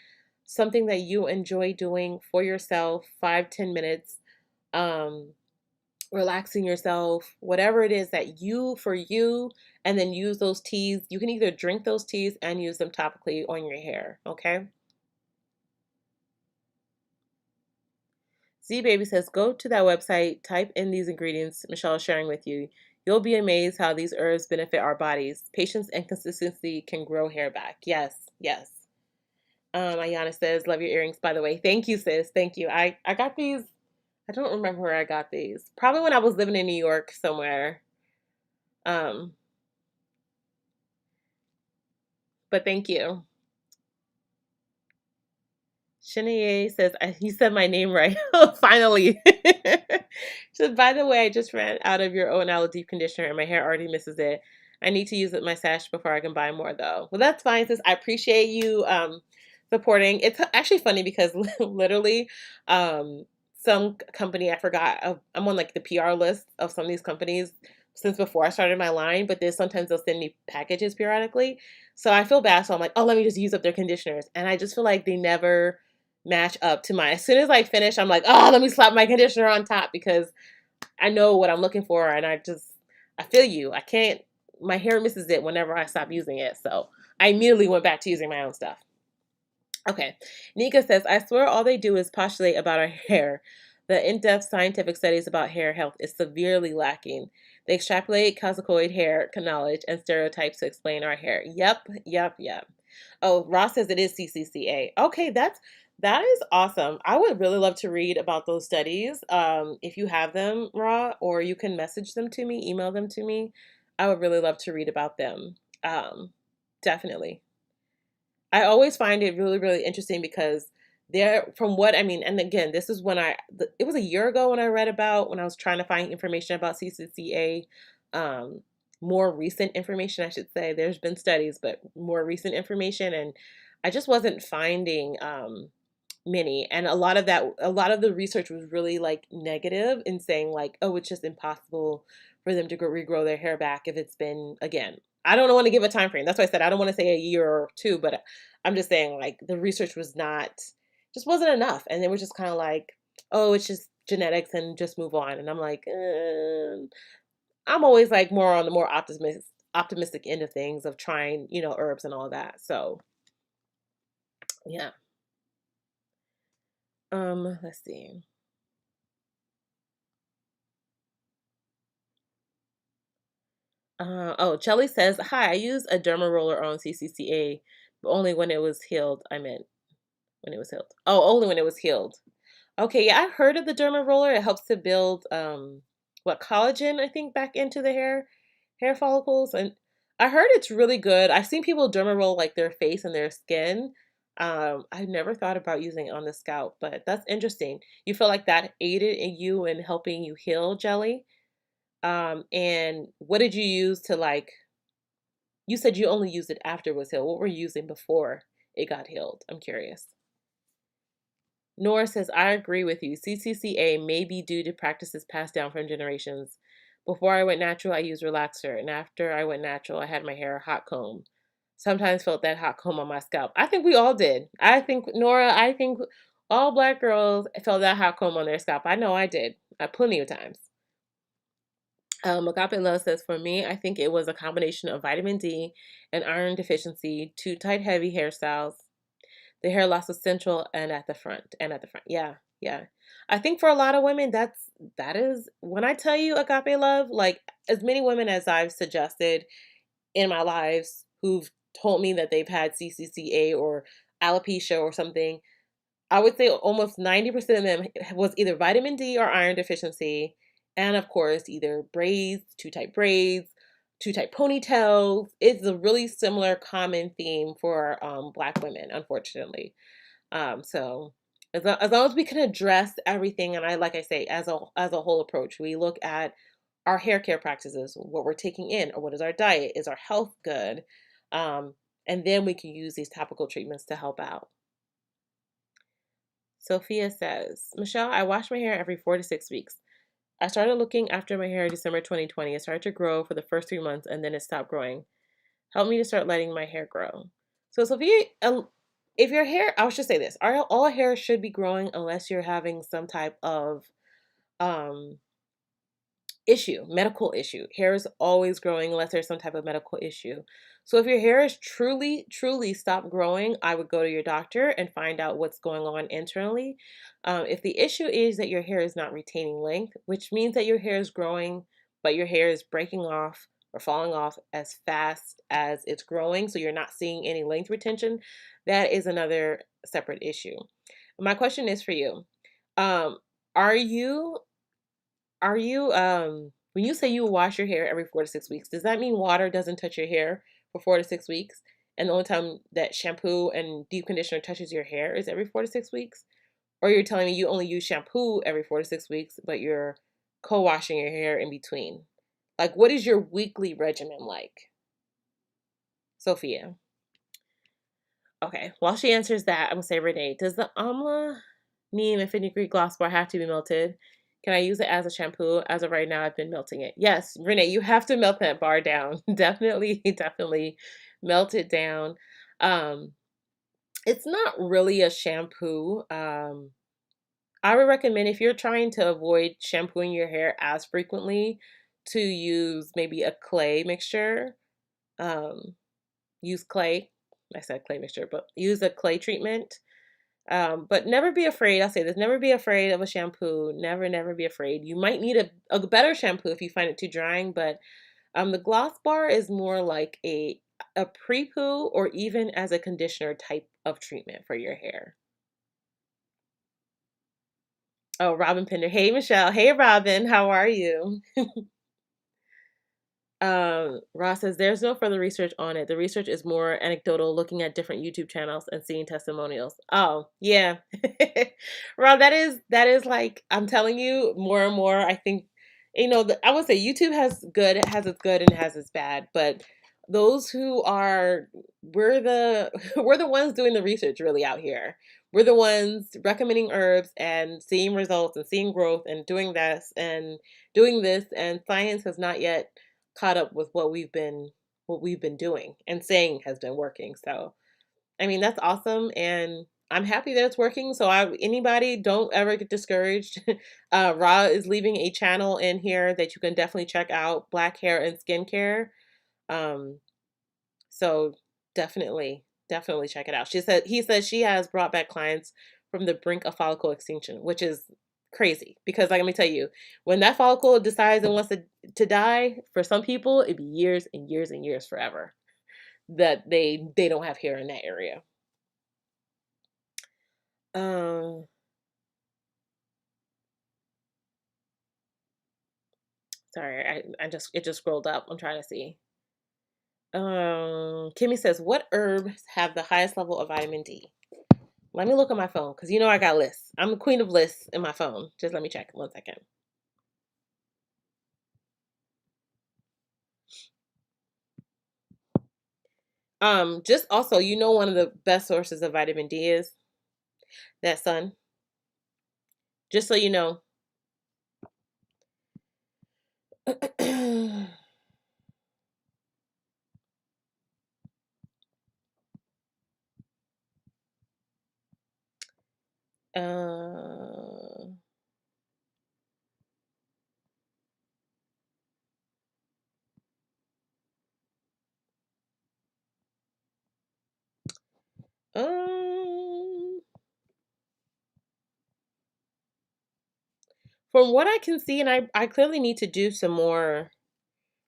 something that you enjoy doing for yourself, 5-10 minutes. relaxing yourself, whatever it is that for you, and then use those teas. You can either drink those teas and use them topically on your hair, okay? Z Baby says, go to that website, type in these ingredients Michelle is sharing with you. You'll be amazed how these herbs benefit our bodies. Patience and consistency can grow hair back. Yes, yes. Ayana says, love your earrings, by the way. Thank you, sis. Thank you. I got these. I don't remember where I got these. Probably when I was living in New York somewhere. Um, but thank you. Shanae says, you said my name right. Finally. So, by the way, I just ran out of your own aloe deep conditioner and my hair already misses it. I need to use it in my stash before I can buy more, though. Well, that's fine, sis. I appreciate you supporting. It's actually funny because literally, um, some company, I forgot, I'm on like the PR list of some of these companies since before I started my line, but then sometimes they'll send me packages periodically. So I feel bad. So I'm like, oh, let me just use up their conditioners. And I just feel like they never match up to mine. As soon as I finish, I'm like, oh, let me slap my conditioner on top because I know what I'm looking for, and I feel you. I can't. My hair misses it whenever I stop using it, so I immediately went back to using my own stuff. Okay, Nika says, I swear all they do is postulate about our hair. The in-depth scientific studies about hair health is severely lacking. They extrapolate causacoid hair knowledge and stereotypes to explain our hair. Yep, yep, yep. Oh, Ross says it is CCCA. Okay, that is awesome. I would really love to read about those studies. If you have them, Ra, or you can message them to me, email them to me. I would really love to read about them. Definitely. I always find it really, really interesting because from what I mean, and again, this is when it was a year ago when I read about, when I was trying to find information about CCCA, um, more recent information, I should say. There's been studies, but more recent information, and I just wasn't finding many. And a lot of the research was really like negative in saying like, oh, it's just impossible for them to regrow their hair back if it's been, again, I don't want to give a time frame. That's why I said I don't want to say a year or two, but I'm just saying like the research was not, just wasn't enough. And they were just kind of like, oh, it's just genetics and just move on. And I'm like, I'm always like more on the more optimistic end of things of trying, herbs and all that. So yeah. Let's see. Oh, Jelly says, hi, I used a derma roller on CCCA, but only when it was healed. I meant when it was healed. Oh, only when it was healed. Okay, yeah, I've heard of the derma roller. It helps to build what, collagen, I think, back into the hair follicles. And I heard it's really good. I've seen people derma roll like their face and their skin. I've never thought about using it on the scalp, but that's interesting. You feel like that aided in you in helping you heal, Jelly? And what did you use to like, you said you only used it after it was healed. What were you using before it got healed? I'm curious. Nora says, I agree with you. CCCA may be due to practices passed down from generations. Before I went natural, I used relaxer, and after I went natural, I had my hair hot comb. Sometimes felt that hot comb on my scalp. I think we all did. Nora, I think all Black girls felt that hot comb on their scalp. I know I did, plenty of times. Agape Love says, for me, I think it was a combination of vitamin D and iron deficiency, too tight, heavy hairstyles. The hair loss was central and at the front. Yeah, yeah. I think for a lot of women, that is when I tell you Agape Love, like as many women as I've suggested in my lives who've told me that they've had CCCA or alopecia or something, I would say almost 90% of them was either vitamin D or iron deficiency. And of course, either braids, too tight ponytails. It's a really similar common theme for Black women, unfortunately. So as long as we can address everything, and like I say, as a whole approach, we look at our hair care practices, what we're taking in, or what is our diet, is our health good, um, and then we can use these topical treatments to help out. Sophia says, Michelle, I wash my hair every 4 to 6 weeks. I started looking after my hair in December 2020. It started to grow for the first 3 months and then it stopped growing. Help me to start letting my hair grow. So, Sophia, if your hair, I should say this, all hair should be growing unless you're having some type of um, issue, medical issue. Hair is always growing unless there's some type of medical issue. So if your hair is truly stopped growing, I would go to your doctor and find out what's going on internally. If the issue is that your hair is not retaining length, which means that your hair is growing, but your hair is breaking off or falling off as fast as it's growing, so you're not seeing any length retention, that is another separate issue. My question is for you. Um, are you when you say you wash your hair every 4 to 6 weeks, does that mean water doesn't touch your hair for 4 to 6 weeks? And the only time that shampoo and deep conditioner touches your hair is every 4 to 6 weeks? Or you're telling me you only use shampoo every 4 to 6 weeks, but you're co-washing your hair in between? Like, what is your weekly regimen like, Sophia? Okay, while she answers that, I'm gonna say, Renee, does the amla, neem, and fenugreek gloss bar have to be melted? Can I use it as a shampoo? As of right now, I've been melting it. Yes, Renee, you have to melt that bar down. Definitely melt it down. Um, it's not really a shampoo. I would recommend, if you're trying to avoid shampooing your hair as frequently, to use maybe a clay mixture. Um, Use clay. I said clay mixture, but use a clay treatment. But never be afraid. I'll say this: never be afraid of a shampoo. Never be afraid. You might need a better shampoo if you find it too drying, but the gloss bar is more like a pre-poo or even as a conditioner type of treatment for your hair. Oh, Robin Pender. Hey, Michelle. Hey, Robin. How are you? Ross says there's no further research on it. The research is more anecdotal, looking at different YouTube channels and seeing testimonials. Oh, yeah. Rob, that is like, I'm telling you, more and more, I think, I would say YouTube has good, it has its good and it has its bad, but those who are, we're the we're the ones doing the research really out here. We're the ones recommending herbs and seeing results and seeing growth and doing this, and science has not yet caught up with what we've been doing and saying has been working. So, I mean, that's awesome, and I'm happy that it's working. So, anybody, don't ever get discouraged. Ra is leaving a channel in here that you can definitely check out: Black Hair and Skincare. Um, so definitely check it out. He says she has brought back clients from the brink of follicle extinction, which is crazy because, like, let me tell you, when that follicle decides it wants to die, for some people it'd be years and years and years, forever, that they don't have hair in that area. Um, Sorry, I just it just scrolled up. I'm trying to see. Kimmy says, what herbs have the highest level of vitamin D? Let me look at my phone because I got lists. I'm the queen of lists in my phone. Just let me check 1 second. Just also, one of the best sources of vitamin D is that sun. Just so you know. uh, um, from what I can see, and I clearly need to do some more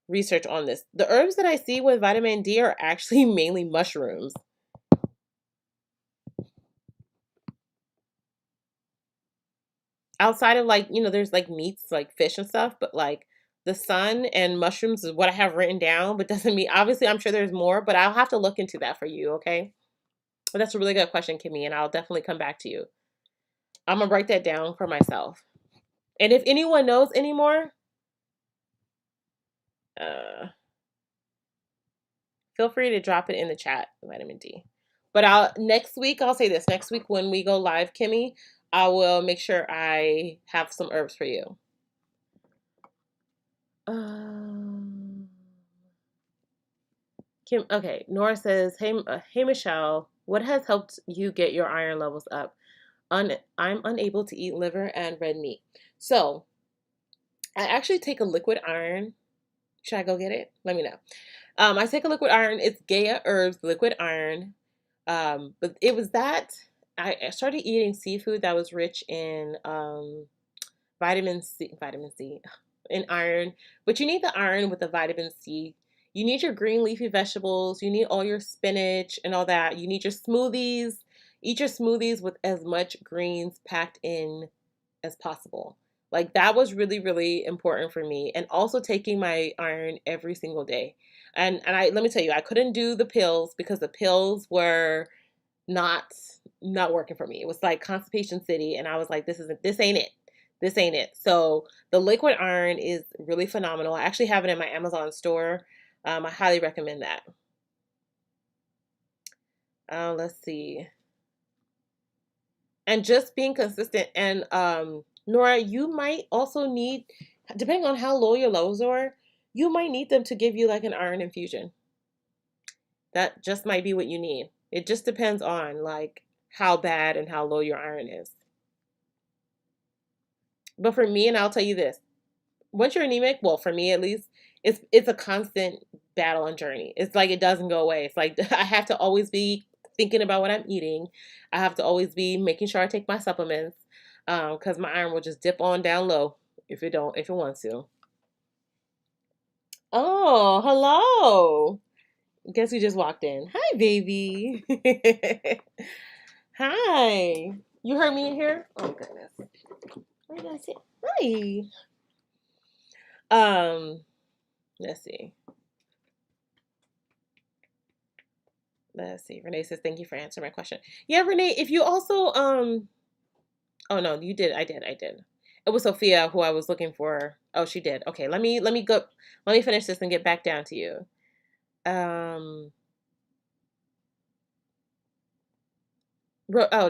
research on this. The herbs that I see with vitamin D are actually mainly mushrooms. Outside of, like, there's like meats like fish and stuff, but like the sun and mushrooms is what I have written down, but doesn't mean, obviously I'm sure there's more, but I'll have to look into that for you, okay? But that's a really good question, Kimmy, and I'll definitely come back to you. I'm gonna write that down for myself. And if anyone knows anymore, uh feel free to drop it in the chat, vitamin D. But I'll say this, next week when we go live, Kimmy, I will make sure I have some herbs for you. Okay, Nora says, hey Michelle, what has helped you get your iron levels up? I'm unable to eat liver and red meat. So, I actually take a liquid iron. Should I go get it? Let me know. I take a liquid iron. It's Gaia Herbs liquid iron. But it was that I started eating seafood that was rich in vitamin C, in iron. But you need the iron with the vitamin C. You need your green leafy vegetables. You need all your spinach and all that. You need your smoothies. Eat your smoothies with as much greens packed in as possible. Like that was really, really important for me. And also taking my iron every single day. And I let me tell you, I couldn't do the pills because the pills were not not working for me. It was like constipation city, and I was like, this ain't it. This ain't it. So the liquid iron is really phenomenal. I actually have it in my Amazon store. I highly recommend that. Let's see. And just being consistent. And Nora, you might also need, depending on how low your levels are, you might need them to give you like an iron infusion. That just might be what you need. It just depends on like how bad and how low your iron is. But for me, and I'll tell you this, once you're anemic, well, for me at least, it's a constant battle and journey. It's like it doesn't go away. It's like I have to always be thinking about what I'm eating. I have to always be making sure I take my supplements, because my iron will just dip on down low if it wants to. Oh, hello. Guess who just walked in? Hi, baby. Hi. You heard me in here? Oh goodness. What did I say? Hi. Um, let's see. Let's see. Renee says, thank you for answering my question. Yeah, Renee, if you also oh no, you did. I did. It was Sophia who I was looking for. Oh, she did. Okay, let me go let me finish this and get back down to you. Um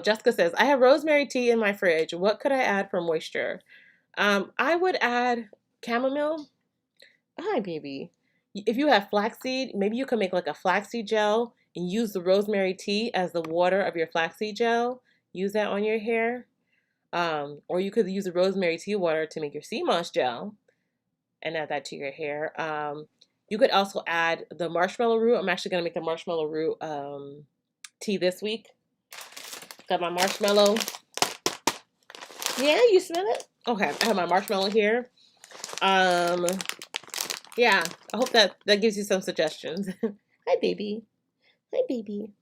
Jessica says, I have rosemary tea in my fridge. What could I add for moisture? I would add chamomile. Hi, baby. If you have flaxseed, maybe you can make like a flaxseed gel and use the rosemary tea as the water of your flaxseed gel. Use that on your hair. Or you could use the rosemary tea water to make your seamoss gel and add that to your hair. You could also add the marshmallow root. I'm actually going to make the marshmallow root tea this week. Got my marshmallow. Yeah, you smell it? Okay, I have my marshmallow here. Um, yeah, I hope that gives you some suggestions. Hi, baby. Hi, baby.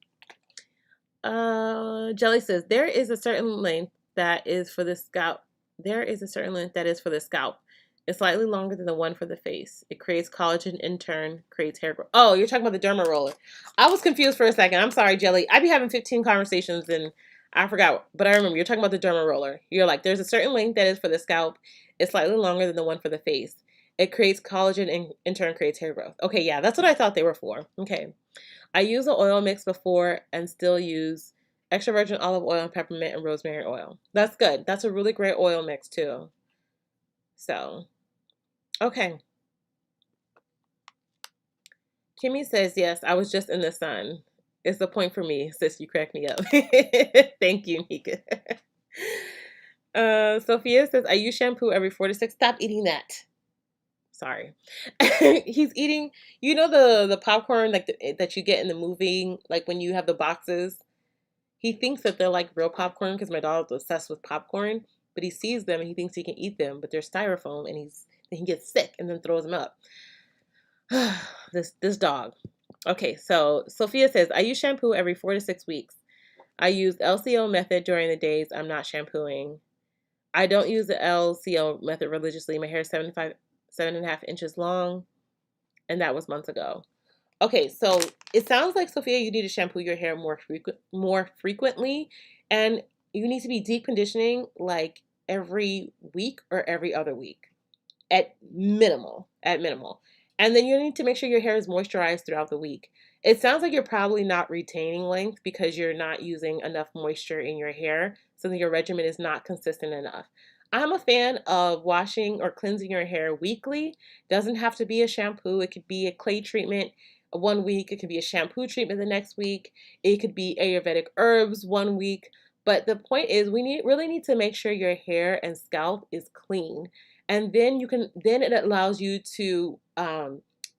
Jelly says there is a certain length that is for the scalp. There is a certain length that is for the scalp. It's slightly longer than the one for the face. It creates collagen, in turn creates hair growth. Oh, you're talking about the derma roller. I was confused for a second. I'm sorry, Jelly. I be having 15 conversations and I forgot, but I remember you're talking about the derma roller. You're like, there's a certain length that is for the scalp. It's slightly longer than the one for the face. It creates collagen and in turn creates hair growth. Okay, yeah, that's what I thought they were for. Okay. I use an oil mix before and still use extra virgin olive oil and peppermint and rosemary oil. That's good. That's a really great oil mix too. So, okay. Kimmy says, yes, I was just in the sun. It's the point for me, sis. You crack me up. Thank you, Nika. Sophia says, I use shampoo every 4 to 6. Stop eating that. Sorry. He's eating, you know, the popcorn like that you get in the movie, like when you have the boxes. He thinks that they're like real popcorn because my dog's obsessed with popcorn, but he sees them and he thinks he can eat them, but they're styrofoam, and he gets sick and then throws them up. This dog. Okay, so Sophia says, I use shampoo every 4 to 6 weeks. I use LCO method during the days I'm not shampooing. I don't use the LCO method religiously. My hair is 7.5 inches long, and that was months ago. Okay, so it sounds like, Sophia, you need to shampoo your hair more frequently, and you need to be deep conditioning like every week or every other week at minimal, at minimal. And then you need to make sure your hair is moisturized throughout the week. It sounds like you're probably not retaining length because you're not using enough moisture in your hair, so that your regimen is not consistent enough. I'm a fan of washing or cleansing your hair weekly. Doesn't have to be a shampoo. It could be a clay treatment one week. It could be a shampoo treatment the next week. It could be Ayurvedic herbs one week. But the point is, really need to make sure your hair and scalp is clean. And then it allows you to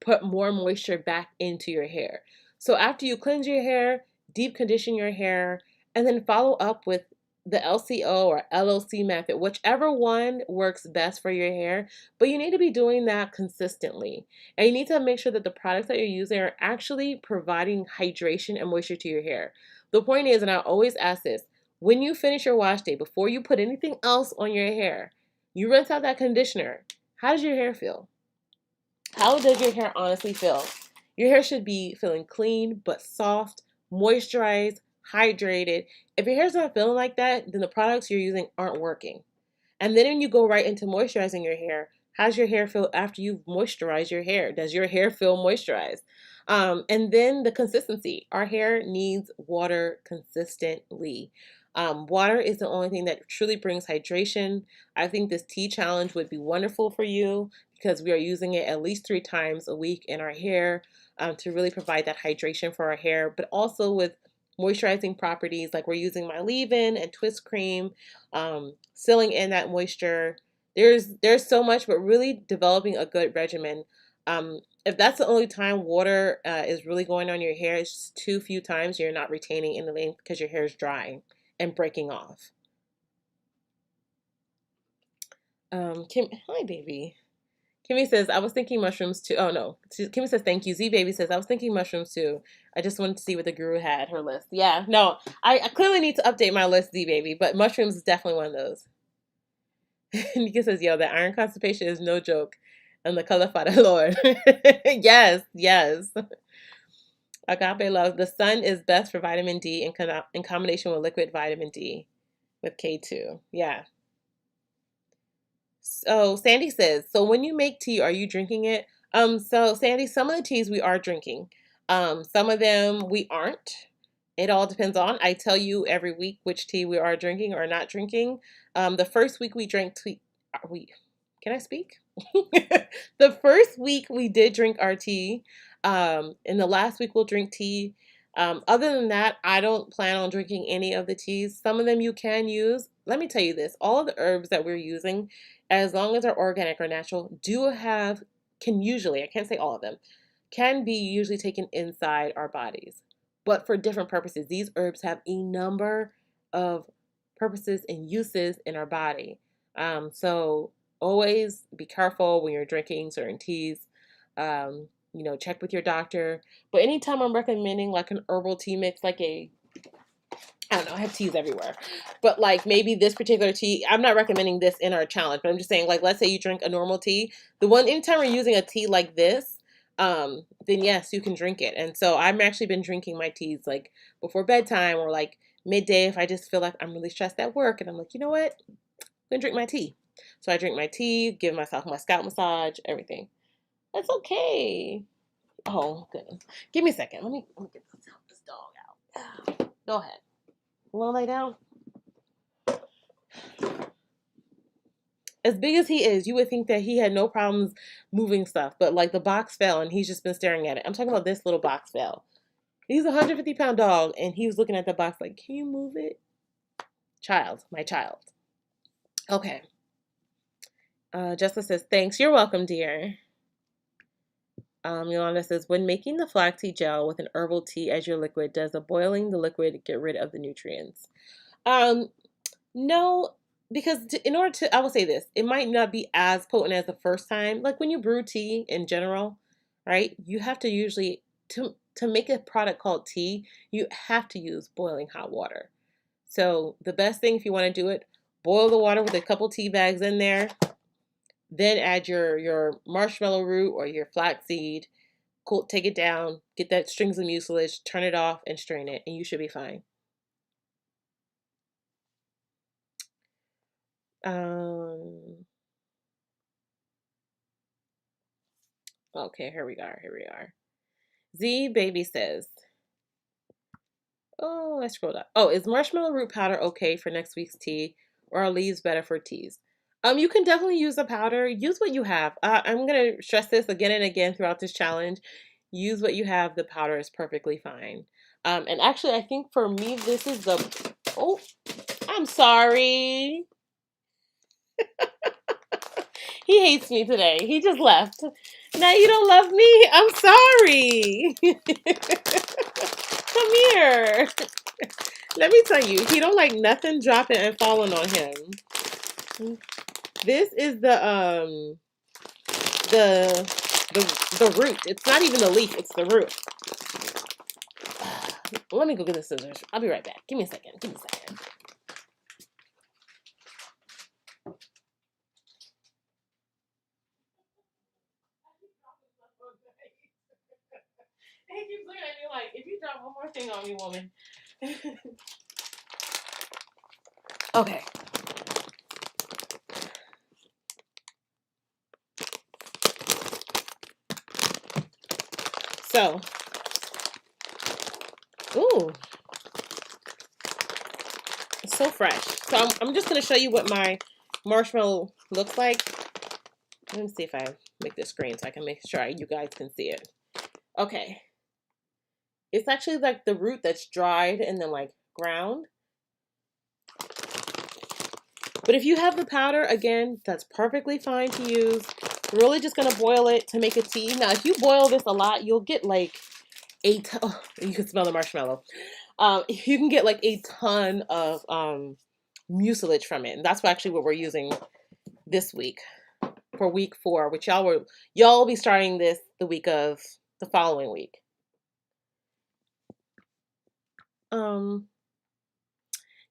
put more moisture back into your hair. So after you cleanse your hair, deep condition your hair, and then follow up with the LCO or LOC method, whichever one works best for your hair. But you need to be doing that consistently. And you need to make sure that the products that you're using are actually providing hydration and moisture to your hair. The point is, and I always ask this, when you finish your wash day, before you put anything else on your hair, you rinse out that conditioner. How does your hair feel? How does your hair honestly feel? Your hair should be feeling clean but soft, moisturized, hydrated. If your hair's not feeling like that, then the products you're using aren't working. And then when you go right into moisturizing your hair, how does your hair feel after you've moisturized your hair? Does your hair feel moisturized? And then the consistency. Our hair needs water consistently. Water is the only thing that truly brings hydration. I think this tea challenge would be wonderful for you because we are using it at least 3 times a week in our hair to really provide that hydration for our hair, but also with moisturizing properties like we're using my leave-in and twist cream, sealing in that moisture. There's so much, but really developing a good regimen. If that's the only time water is really going on your hair, it's just too few times you're not retaining anything because your hair is drying and breaking off. Kim, hi baby. Kimmy says, I was thinking mushrooms too. Oh no. Kimmy says, thank you. Z Baby says, I was thinking mushrooms too. I just wanted to see what the guru had, her list. Yeah, no, I clearly need to update my list, Z Baby, but mushrooms is definitely one of those. Nika says, yo, the iron constipation is no joke. And the color fada Lord. Yes, yes. Agape love. The sun is best for vitamin D in combination with liquid vitamin D with K2. Yeah. So Sandy says, so when you make tea, are you drinking it? So Sandy, some of the teas we are drinking. Some of them we aren't. It all depends on. I tell you every week which tea we are drinking or not drinking. The first week we drank tea. Can I speak? The first week we did drink our tea. And the last week we'll drink tea. Other than that, I don't plan on drinking any of the teas. Some of them you can use. Let me tell you this, all of the herbs that we're using, as long as they're organic or natural, can usually, I can't say all of them, can be usually taken inside our bodies. But for different purposes. These herbs have a number of purposes and uses in our body. So always be careful when you're drinking certain teas. Check with your doctor. But anytime I'm recommending like an herbal tea mix, like I don't know, I have teas everywhere. But like maybe this particular tea, I'm not recommending this in our challenge, but I'm just saying, like, let's say you drink a normal tea. Anytime we're using a tea like this, then yes, you can drink it. And so I've actually been drinking my teas like before bedtime or like midday if I just feel like I'm really stressed at work and I'm like, you know what? I'm gonna drink my tea. So I drink my tea, give myself my scalp massage, everything. That's okay. Oh, goodness. Give me a second. Let me get this dog out. Go ahead. You want to lay down? As big as he is, you would think that he had no problems moving stuff, but like the box fell and he's just been staring at it. I'm talking about this little box fell. He's a 150-pound dog and he was looking at the box like, can you move it? My child. Okay. Jessica says, thanks. You're welcome, dear. Yolanda says, when making the flaxseed gel with an herbal tea as your liquid, does the boiling the liquid get rid of the nutrients? No, because I will say this, it might not be as potent as the first time. Like when you brew tea in general, right? You have to usually, to make a product called tea, you have to use boiling hot water. So the best thing if you want to do it, boil the water with a couple tea bags in there, then add your marshmallow root or your flaxseed, cool, take it down, get that strings of mucilage, turn it off and strain it, and you should be fine. Okay, here we are. Z Baby says, oh, I scrolled up. Oh, is marshmallow root powder okay for next week's tea, or are leaves better for teas? You can definitely use the powder. Use what you have. I'm gonna stress this again and again throughout this challenge. Use what you have. The powder is perfectly fine. And actually, I think for me, this is the. Oh, I'm sorry. He hates me today. He just left. Now you don't love me? I'm sorry. Come here. Let me tell you, he don't like nothing dropping and falling on him. This is the root. It's not even the leaf, it's the root. Let me go get the scissors. I'll be right back. Give me a second. Give me a second. He keeps looking at me like, if you drop one more thing on me, woman. Okay. So, ooh, it's so fresh. So I'm just going to show you what my marshmallow looks like. Let me see if I make this green so I can make sure you guys can see it. Okay. It's actually like the root that's dried and then like ground. But if you have the powder, again, that's perfectly fine to use. We're really just going to boil it to make a tea. Now, if you boil this a lot, you'll get like you can smell the marshmallow. You can get like a ton of mucilage from it. And that's actually what we're using this week for week 4, which y'all will be starting this the week of the following week.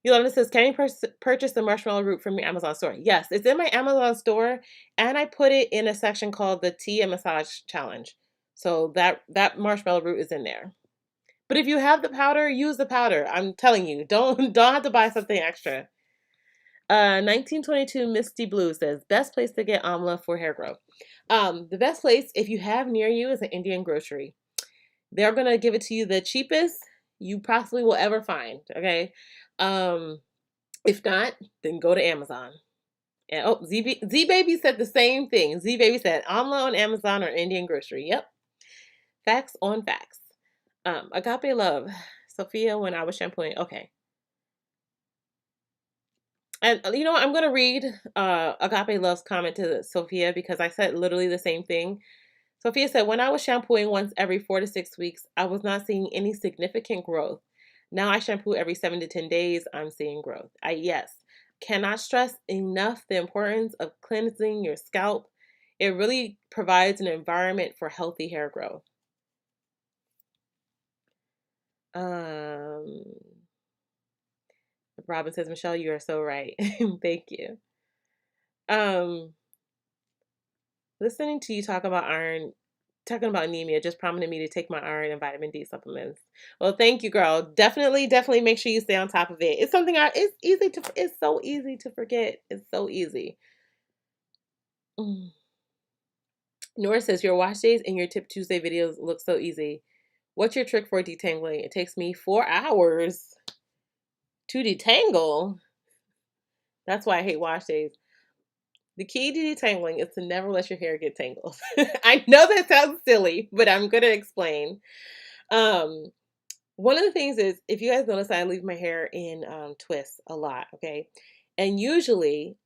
Yolanda says, can you purchase the marshmallow root from your Amazon store? Yes, it's in my Amazon store, and I put it in a section called the Tea and Massage Challenge. So that marshmallow root is in there. But if you have the powder, use the powder. I'm telling you, don't have to buy something extra. 1922 Misty Blue says, best place to get amla for hair growth. The best place, if you have near you, is an Indian grocery. They're going to give it to you the cheapest you possibly will ever find, okay? If not, then go to Amazon. And Z-Baby said the same thing. Z-Baby said, amla on Amazon or Indian grocery. Yep. Facts on facts. Agape Love. Sophia, when I was shampooing. Okay. And you know, I'm going to read Agape Love's comment to Sophia because I said literally the same thing. Sophia said, when I was shampooing once every 4 to 6 weeks, I was not seeing any significant growth. Now I shampoo every 7 to 10 days. I'm seeing growth. Yes, cannot stress enough the importance of cleansing your scalp. It really provides an environment for healthy hair growth. Robin says, Michelle, you are so right. Thank you. Listening to you talk about iron, talking about anemia, just prompted me to take my iron and vitamin D supplements. Well, thank you, girl. Definitely make sure you stay on top of it. It's something it's so easy to forget. It's so easy. Nora says, your wash days and your Tip Tuesday videos look so easy. What's your trick for detangling? It takes me 4 hours to detangle. That's why I hate wash days. The key to detangling is to never let your hair get tangled. I know that sounds silly, but I'm going to explain. One of the things is, if you guys notice, I leave my hair in twists a lot, okay? And usually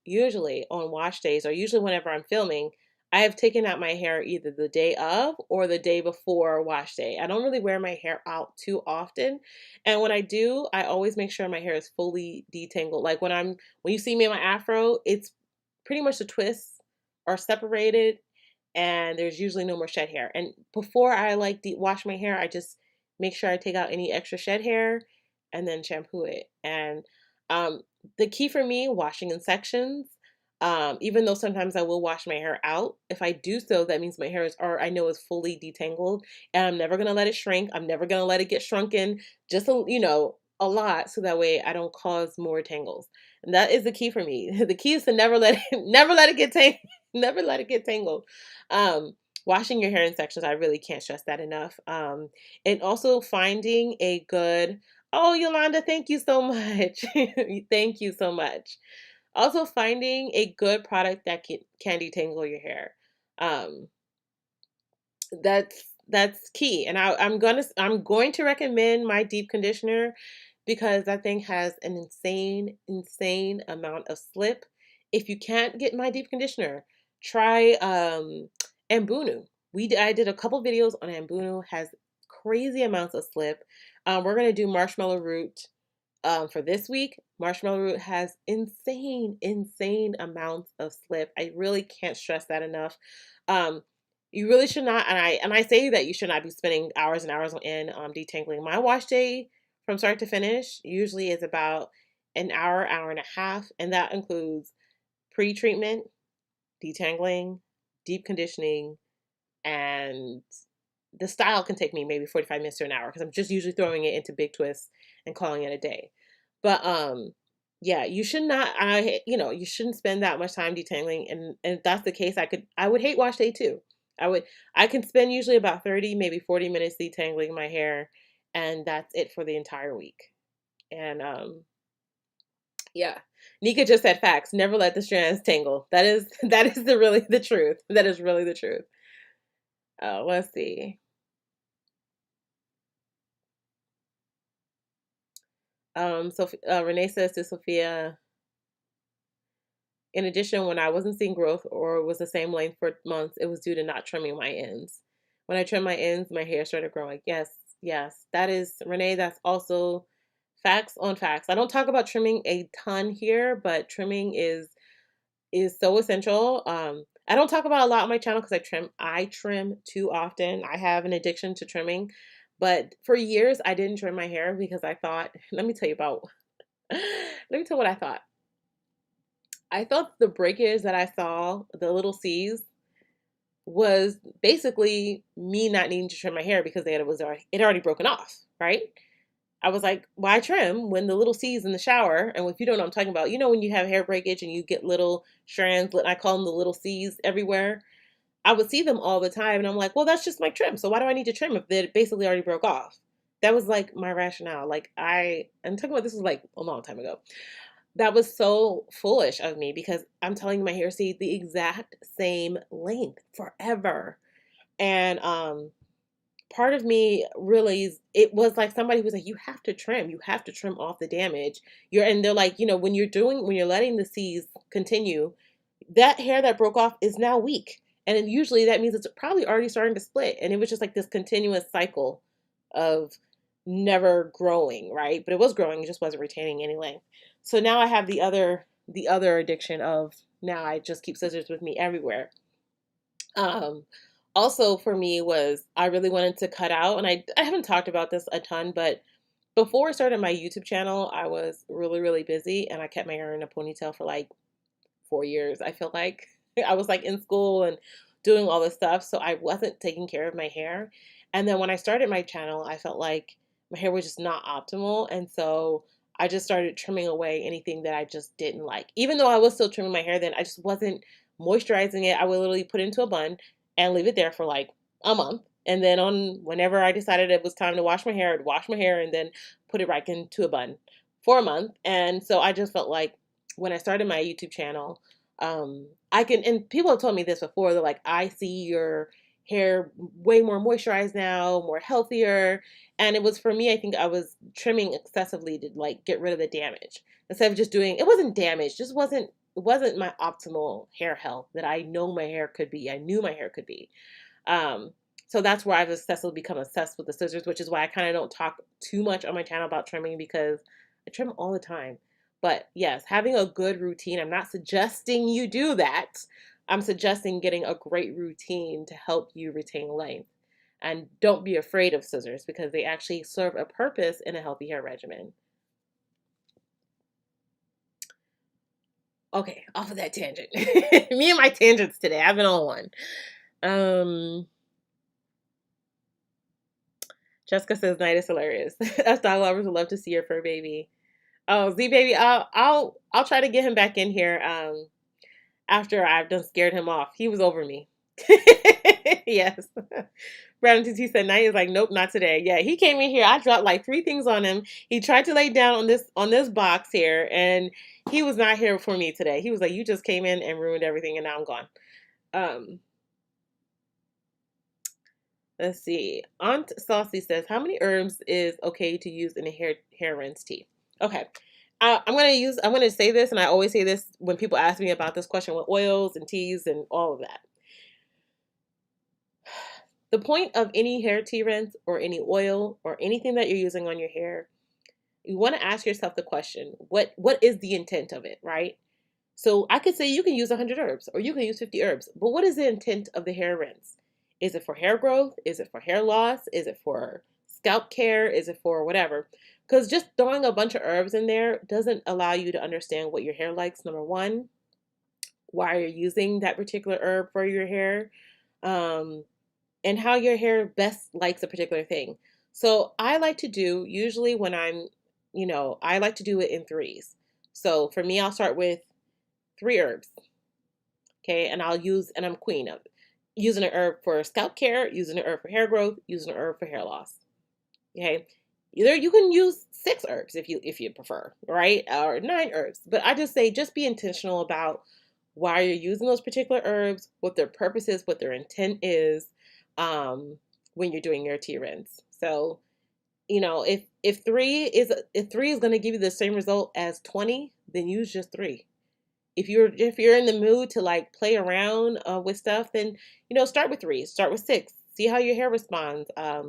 on wash days, or usually whenever I'm filming, I have taken out my hair either the day of or the day before wash day. I don't really wear my hair out too often. And when I do, I always make sure my hair is fully detangled. Like when you see me in my afro, it's pretty much the twists are separated and there's usually no more shed hair. And before I wash my hair, I just make sure I take out any extra shed hair and then shampoo it. And the key for me, washing in sections. Even though sometimes I will wash my hair out, if I do so, that means my hair I know is fully detangled, and I'm never gonna let it shrink. I'm never gonna let it get shrunken, just a lot, so that way I don't cause more tangles. And that is the key for me. The key is to never let it get tangled. Never let it get tangled. Washing your hair in sections, I really can't stress that enough. And also finding a good, oh, Yolanda, thank you so much. Thank you so much. Also finding a good product that can detangle your hair. That's key. And I'm going to recommend my deep conditioner because that thing has an insane amount of slip. If you can't get my deep conditioner, try Ambunu. I did a couple videos on Ambunu. Has crazy amounts of slip. We're gonna do marshmallow root for this week. Marshmallow root has insane amounts of slip. I really can't stress that enough. Um, you really should not, and I say that you should not be spending hours and hours in detangling. My wash day from start to finish usually is about an hour and a half, and that includes pre-treatment, detangling, deep conditioning, and the style can take me maybe 45 minutes to an hour because I'm just usually throwing it into big twists and calling it a day. But yeah, you should not you shouldn't spend that much time detangling, and if that's the case, I would hate wash day too. I can spend usually about 30, maybe 40 minutes detangling my hair, and that's it for the entire week. And yeah. Nika just said facts. Never let the strands tangle. That is the truth. That is really the truth. Let's see. So Renee says to Sophia, in addition, when I wasn't seeing growth or was the same length for months, it was due to not trimming my ends. When I trimmed my ends, my hair started growing. Yes, yes. That is, Renee, that's also facts on facts. I don't talk about trimming a ton here, but trimming is so essential. I don't talk about a lot on my channel because I trim too often. I have an addiction to trimming. But for years I didn't trim my hair because I thought, let me tell you about let me tell you what I thought. I thought the breakage that I saw, the little C's, was basically me not needing to trim my hair because it already broken off, right? I was like, why trim when the little C's in the shower? And if you don't know what I'm talking about, when you have hair breakage and you get little strands, I call them the little C's everywhere. I would see them all the time, and I'm like, well, that's just my trim. So why do I need to trim if it basically already broke off? That was like my rationale. I'm talking about this was like a long time ago. That was so foolish of me because I'm telling you my hair stayed the exact same length forever. And part of me really, it was like somebody was like, you have to trim off the damage. And they're like, when you're letting the C's continue, that hair that broke off is now weak. And then usually that means it's probably already starting to split. And it was just like this continuous cycle of never growing, right? But it was growing, it just wasn't retaining any length. So now I have the other addiction of now I just keep scissors with me everywhere. Um, Also for me was I really wanted to cut out, and I haven't talked about this a ton, but before I started my YouTube channel, I was really busy and I kept my hair in a ponytail for like 4 years. I feel like I was like in school and doing all this stuff, so I wasn't taking care of my hair. And then when I started my channel, I felt like my hair was just not optimal, and so I just started trimming away anything that I just didn't like. Even though I was still trimming my hair then, I just wasn't moisturizing it. I would literally put it into a bun and leave it there for like a month. And then on whenever I decided it was time to wash my hair, I'd wash my hair and then put it right into a bun for a month. And so I just felt like when I started my YouTube channel, and people have told me this before, they're like, I see your hair way more moisturized now, more healthier. And it was for me, I think I was trimming excessively to like get rid of the damage instead of just it wasn't damage, just it wasn't my optimal hair health that I know my hair could be. I knew my hair could be. Um, so that's where I've obsessively become obsessed with the scissors, which is why I kind of don't talk too much on my channel about trimming because I trim all the time. But yes, having a good routine, I'm not suggesting you do that. I'm suggesting getting a great routine to help you retain length. And don't be afraid of scissors because they actually serve a purpose in a healthy hair regimen. Okay, off of that tangent. Me and my tangents today. I've been on one. Um, Jessica says night is hilarious. Us dog lovers would love to see your fur baby. Oh, Z baby, I'll try to get him back in here. After I've done scared him off. He was over me. Yes. Brandon TT said night is like, nope, not today. Yeah, he came in here. I dropped like 3 things on him. He tried to lay down on this box here, and he was not here for me today. He was like, you just came in and ruined everything, and now I'm gone. Let's see. Aunt Saucy says, how many herbs is okay to use in a hair rinse tea? Okay. I'm gonna say this, and I always say this when people ask me about this question with oils and teas and all of that. The point of any hair tea rinse or any oil or anything that you're using on your hair, you want to ask yourself the question, what is the intent of it, right? So I could say you can use 100 herbs or you can use 50 herbs, but what is the intent of the hair rinse? Is it for hair growth? Is it for hair loss? Is it for scalp care? Is it for whatever? Because just throwing a bunch of herbs in there doesn't allow you to understand what your hair likes, number one, why you're using that particular herb for your hair, um, and how your hair best likes a particular thing. So I like to do, usually when I like to do it in threes. So for me, I'll start with three herbs. Okay, and I'm queen of it. Using an herb for scalp care, using an herb for hair growth, using an herb for hair loss. Okay, either you can use six herbs if you prefer, right, or nine herbs. But I just say just be intentional about why you're using those particular herbs, what their purpose is, what their intent is, um, when you're doing your tea rinse. So if three is going to give you the same result as 20, then use just three. If you're in the mood to like play around with stuff, then start with three, start with six, see how your hair responds. I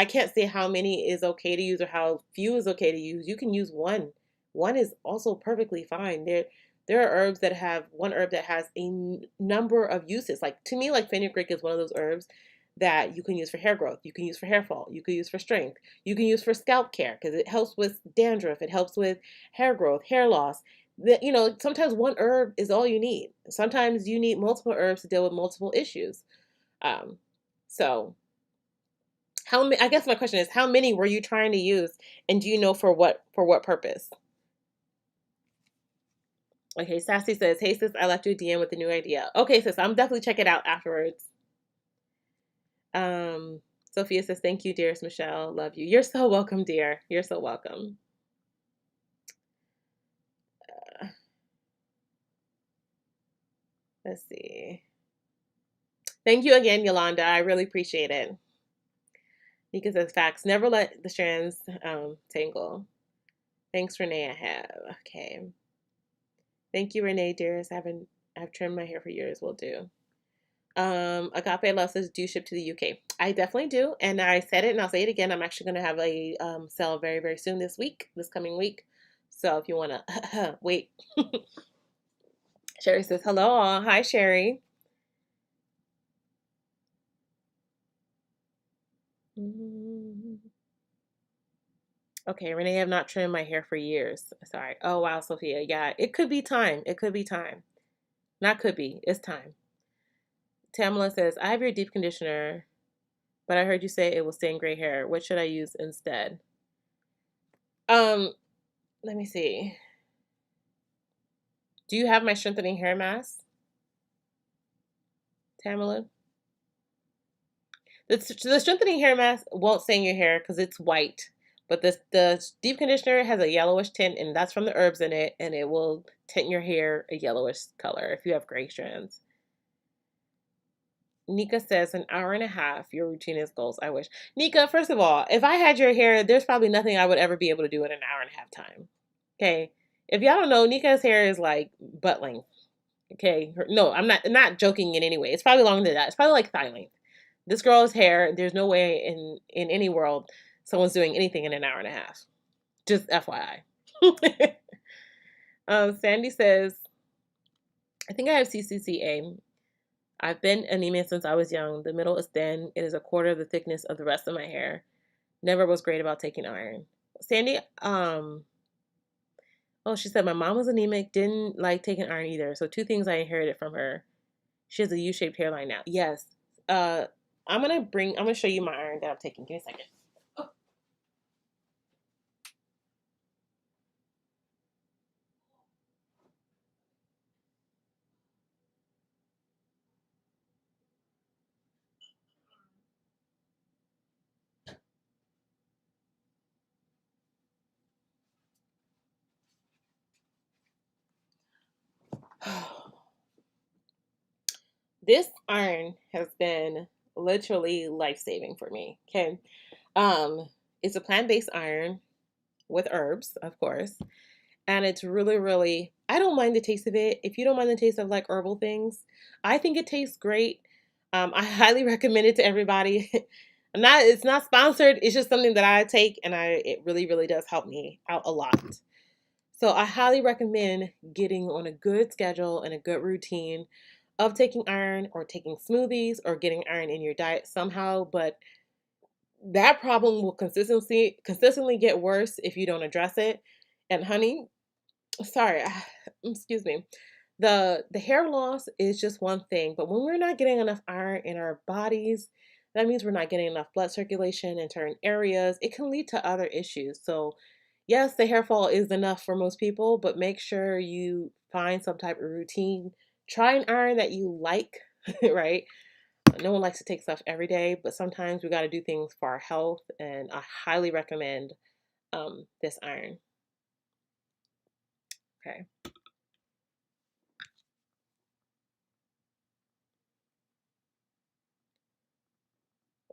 can't say how many is okay to use or how few is okay to use. You can use one. One is also perfectly fine. There are herbs that have one herb that has a number of uses. Like to me, like fenugreek is one of those herbs that you can use for hair growth. You can use for hair fall. You can use for strength. You can use for scalp care because it helps with dandruff. It helps with hair growth, hair loss. Sometimes one herb is all you need. Sometimes you need multiple herbs to deal with multiple issues. Um, so how many? I guess my question is, how many were you trying to use, and do you know for what purpose? Okay, Sassy says, "Hey sis, I left you a DM with a new idea." Okay, sis, I'm definitely check it out afterwards. Um, Sophia says, "Thank you, dearest Michelle. Love you." You're so welcome, dear. You're so welcome. Let's see. Thank you again, Yolanda. I really appreciate it. Nika says, "Facts. Never let the strands tangle." Thanks, Renee. I have. Okay. Thank you, Renee, dearest. I've trimmed my hair for years. Will do. Agape Love says, "Do ship to the UK?" I definitely do, and I said it, and I'll say it again. I'm actually going to have a sale very, very soon this coming week. So if you want to wait. Sherry says, "Hello, hi, Sherry." Okay, Renee, I have not trimmed my hair for years. Sorry. Oh wow, Sophia. Yeah, it could be time. It could be time. Not could be. It's time. Tamala says, "I have your deep conditioner, but I heard you say it will stain gray hair. What should I use instead?" Um, Let me see. Do you have my strengthening hair mask, Tamala? The strengthening hair mask won't stain your hair because it's white, but the deep conditioner has a yellowish tint, and that's from the herbs in it, and it will tint your hair a yellowish color if you have gray strands. Nika says an hour and a half. Your routine is goals. I wish. Nika, first of all, if I had your hair, there's probably nothing I would ever be able to do in an hour and a half time. Okay. If y'all don't know, Nika's hair is like butt length. Okay. No, I'm not joking in any way. It's probably longer than that. It's probably like thigh length. This girl's hair, there's no way in any world someone's doing anything in an hour and a half. Just FYI. Sandy says, "I think I have CCCA. I've been anemic since I was young. The middle is thin. It is a quarter of the thickness of the rest of my hair. Never was great about taking iron." Sandy, oh, she said my mom was anemic, didn't like taking iron either. So two things I inherited from her. She has a U-shaped hairline now. Yes. Uh, I'm gonna show you my iron that I'm taking. Give me a second. This iron has been literally life saving for me. Okay. Um, it's a plant based iron. with herbs, of course. And it's really, really, I don't mind the taste of it. If you don't mind the taste of like herbal things, I think it tastes great. I highly recommend it to everybody. It's not sponsored. It's just something that I take, and it really, really does help me out a lot. So I highly recommend getting on a good schedule and a good routine of taking iron or taking smoothies or getting iron in your diet somehow. But that problem will consistently get worse if you don't address it. And honey, sorry, excuse me. The hair loss is just one thing, but when we're not getting enough iron in our bodies, that means we're not getting enough blood circulation in certain areas. It can lead to other issues. So, yes, the hair fall is enough for most people, but make sure you find some type of routine. Try an iron that you like, right? No one likes to take stuff every day, but sometimes we got to do things for our health, and I highly recommend this iron. Okay.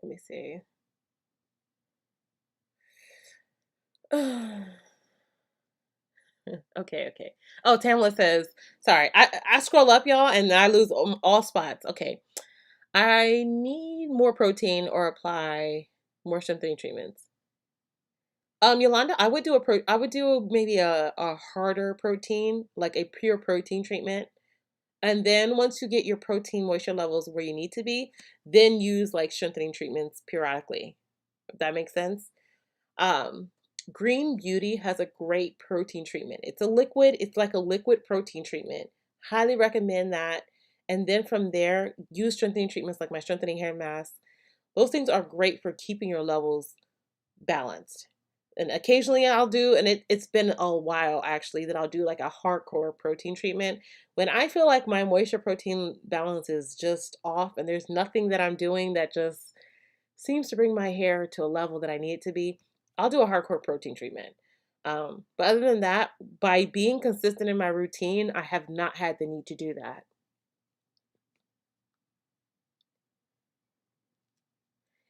Let me see. Okay, okay. Oh, Tamla says, sorry, I scroll up, y'all, and I lose all spots. Okay. I need more protein or apply more strengthening treatments. Yolanda, I would do maybe a harder protein, like a pure protein treatment. And then once you get your protein moisture levels where you need to be, then use like strengthening treatments periodically. If that makes sense. Um, Green Beauty has a great protein treatment. It's a liquid, it's like a liquid protein treatment. Highly recommend that. And then from there, use strengthening treatments like my strengthening hair mask. Those things are great for keeping your levels balanced. And occasionally I'll do, and it's been a while actually, that I'll do like a hardcore protein treatment. When I feel like my moisture protein balance is just off and there's nothing that I'm doing that just seems to bring my hair to a level that I need it to be, I'll do a hardcore protein treatment. But other than that, by being consistent in my routine, I have not had the need to do that.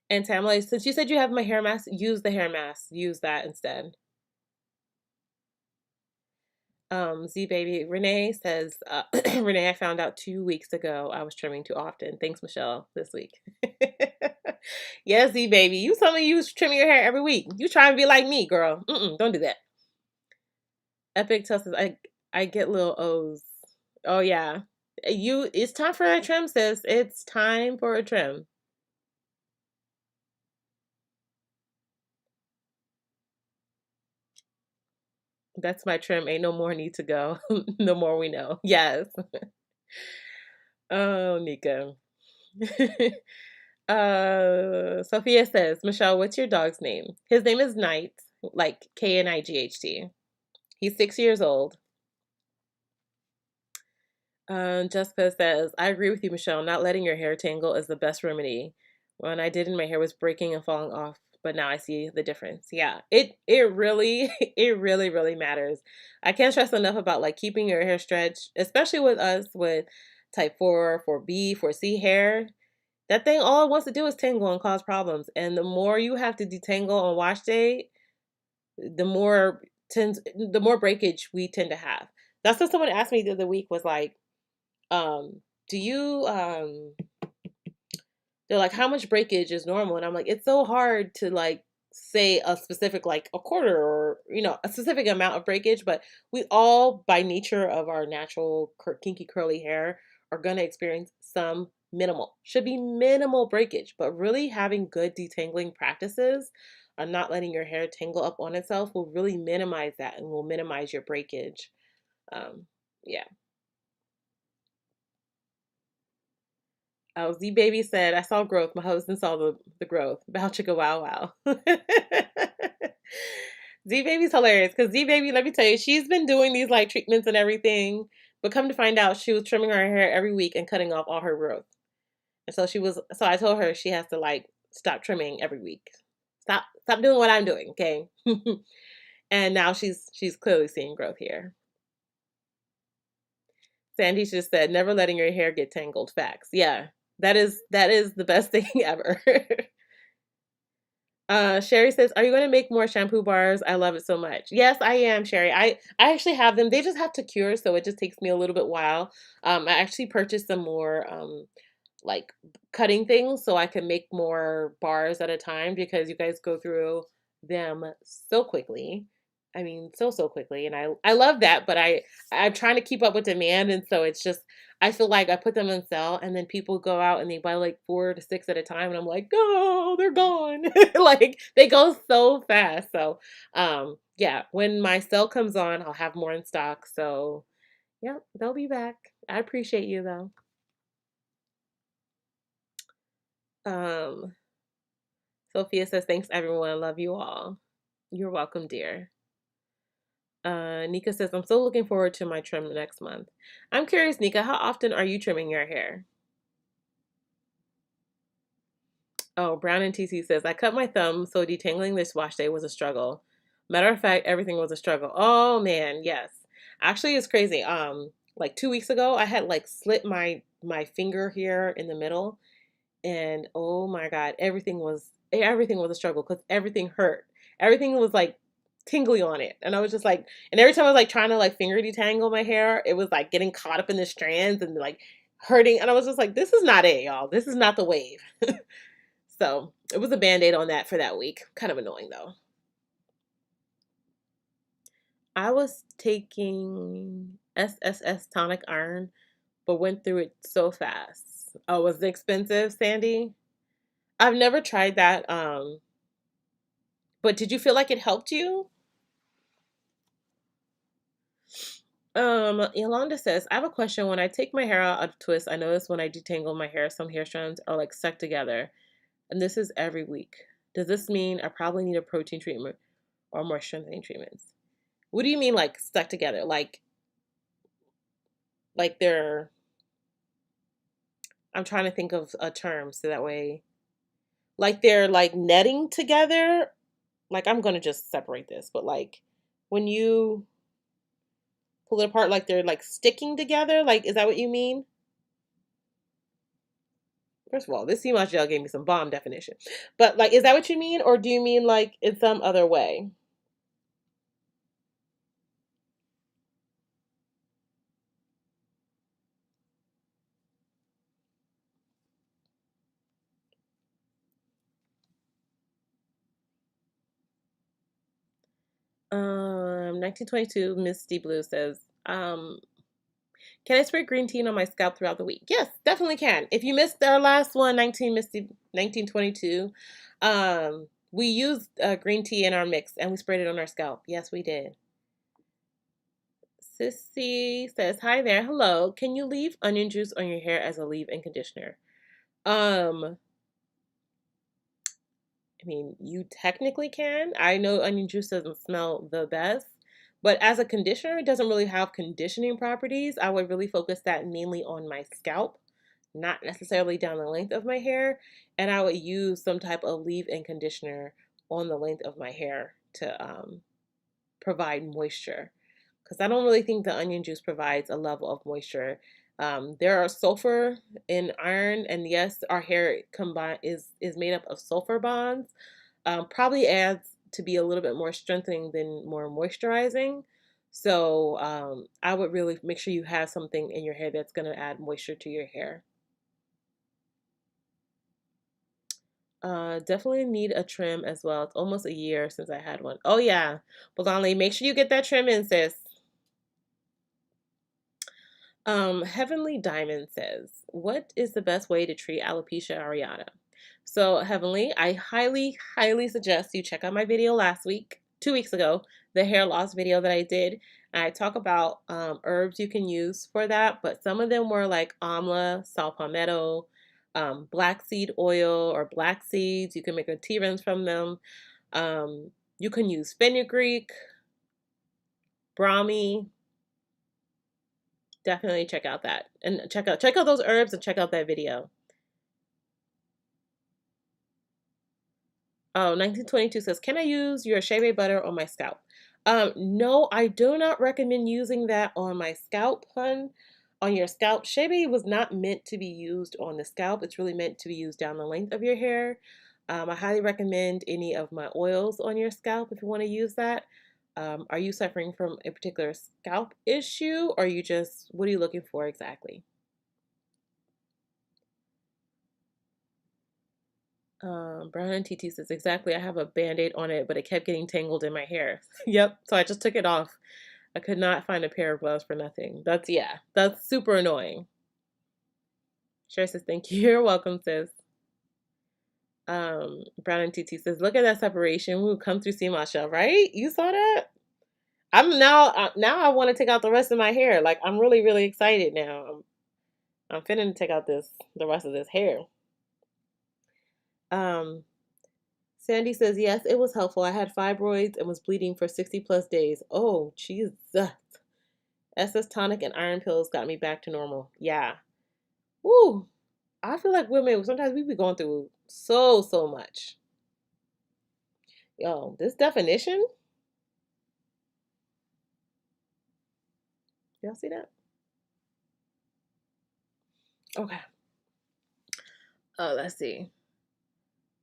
And Tamala, since you said you have my hair mask, use the hair mask. Use that instead. Z Baby Renee says, Renee, I found out 2 weeks ago I was trimming too often. Thanks, Michelle, this week. Yeah, Z Baby, you told me you was trimming your hair every week. You trying to be like me, girl. Don't do that. Epic tells us I get little O's. Oh yeah. It's time for a trim, sis. It's time for a trim. That's my trim. Ain't no more need to go. No more we know. Yes. Oh, Nika. Sophia says, Michelle, what's your dog's name? His name is Knight, like Knight. He's 6 years old. Jessica says, I agree with you, Michelle. Not letting your hair tangle is the best remedy. When I did, my hair was breaking and falling off, but now I see the difference. Yeah, it really it really really matters. I can't stress enough about like keeping your hair stretched, especially with us with type 4, 4B, 4C hair. That thing all it wants to do is tangle and cause problems. And the more you have to detangle on wash day, the more breakage we tend to have. That's what someone asked me the other week was like, do you they're like, how much breakage is normal? And I'm like, it's so hard to like say a specific like a quarter or a specific amount of breakage, but we all by nature of our natural kinky curly hair are going to experience some should be minimal breakage, but really having good detangling practices or not letting your hair tangle up on itself will really minimize that and will minimize your breakage. Yeah. Oh, Z Baby said, I saw growth. My husband saw the growth. Bow chicka wow wow. Z Baby's hilarious because Z Baby, let me tell you, she's been doing these like treatments and everything, but come to find out, she was trimming her hair every week and cutting off all her growth. And so I told her she has to like stop trimming every week. Stop doing what I'm doing, okay? And now she's clearly seeing growth here. Sandy just said, never letting your hair get tangled. Facts. Yeah. That is the best thing ever. Sherry says, "Are you going to make more shampoo bars? I love it so much." Yes, I am, Sherry. I actually have them. They just have to cure, so it just takes me a little bit while. I actually purchased some more like cutting things so I can make more bars at a time because you guys go through them so quickly. I mean, so quickly, and I love that, but I'm trying to keep up with demand, and so it's just I feel like I put them on sale, and then people go out and they buy like 4 to 6 at a time, and I'm like, oh, they're gone. Like they go so fast. So, yeah, when my sale comes on, I'll have more in stock. So, yeah, they'll be back. I appreciate you though. Um, Sophia says, thanks everyone. Love you all. You're welcome, dear. Nika says, I'm so looking forward to my trim next month. I'm curious, Nika, how often are you trimming your hair? Oh, Brown and TC says, I cut my thumb, so detangling this wash day was a struggle. Matter of fact, everything was a struggle. Oh man, yes. Actually, it's crazy. Like 2 weeks ago, I had like slit my finger here in the middle, and oh my god, everything was a struggle because everything hurt. Everything was like tingly on it, and I was just like, and every time I was like trying to like finger detangle my hair, it was like getting caught up in the strands and like hurting, and I was just like, this is not it, y'all. This is not the wave. So it was a band-aid on that for that week. Kind of annoying though. I was taking SSS tonic iron, but went through it so fast. Oh, was it expensive, Sandy? I've never tried that. But did you feel like it helped you? Yolanda says, I have a question. When I take my hair out of twist, I notice when I detangle my hair, some hair strands are like stuck together. And this is every week. Does this mean I probably need a protein treatment or more strengthening treatments? What do you mean like stuck together? Like they're I'm trying to think of a term so that way like they're like netting together. Like I'm gonna just separate this, but like when you pull it apart, like they're like sticking together, like is that what you mean? First of all, this seamoss gel gave me some bomb definition. But like, is that what you mean? Or do you mean like in some other way? 1922 Misty Blue says, can I spray green tea on my scalp throughout the week? Yes, definitely can. If you missed our last one, 1922, we used green tea in our mix and we sprayed it on our scalp. Yes, we did. Sissy says, hi there. Hello. Can you leave onion juice on your hair as a leave-in conditioner? Um, I mean, you technically can. I know onion juice doesn't smell the best, but as a conditioner, it doesn't really have conditioning properties. I would really focus that mainly on my scalp, not necessarily down the length of my hair. And I would use some type of leave-in conditioner on the length of my hair to provide moisture. Because I don't really think the onion juice provides a level of moisture. There are sulfur in iron, and yes, our hair combine is made up of sulfur bonds. Probably adds to be a little bit more strengthening than more moisturizing. So I would really make sure you have something in your hair that's going to add moisture to your hair. Definitely need a trim as well. It's almost a year since I had one. Oh yeah, Bolonli, make sure you get that trim in, sis. Heavenly Diamond says, what is the best way to treat alopecia areata? So, Heavenly, I highly suggest you check out my video last week, 2 weeks ago, the hair loss video that I did. I talk about herbs you can use for that, but some of them were like amla, saw palmetto, black seed oil, or black seeds. You can make a tea rinse from them. You can use fenugreek, brahmi. Definitely check out that and check out those herbs and check out that video. Oh, 1922 says, can I use your shea butter on my scalp? No, I do not recommend using that on my scalp, hun. On your scalp, shea was not meant to be used on the scalp. It's really meant to be used down the length of your hair. I highly recommend any of my oils on your scalp if you want to use that. Are you suffering from a particular scalp issue, or you just, what are you looking for exactly? Brown and TT says, exactly, I have a band-aid on it, but it kept getting tangled in my hair. Yep, so I just took it off. I could not find a pair of gloves for nothing. That's, yeah, that's super annoying. Sherry says, thank you. You're welcome, sis. Brown and TT says, look at that separation. Ooh, come through seamoss gel, right? You saw that? I'm now I want to take out the rest of my hair. Like, I'm really, really excited now. I'm finna take out the rest of this hair. Um, Sandy says, yes, it was helpful. I had fibroids and was bleeding for 60 plus days. Oh, Jesus. SS tonic and iron pills got me back to normal. Yeah. Woo. I feel like women, sometimes we be going through so much. Yo, this definition, y'all see that? Okay. Let's see.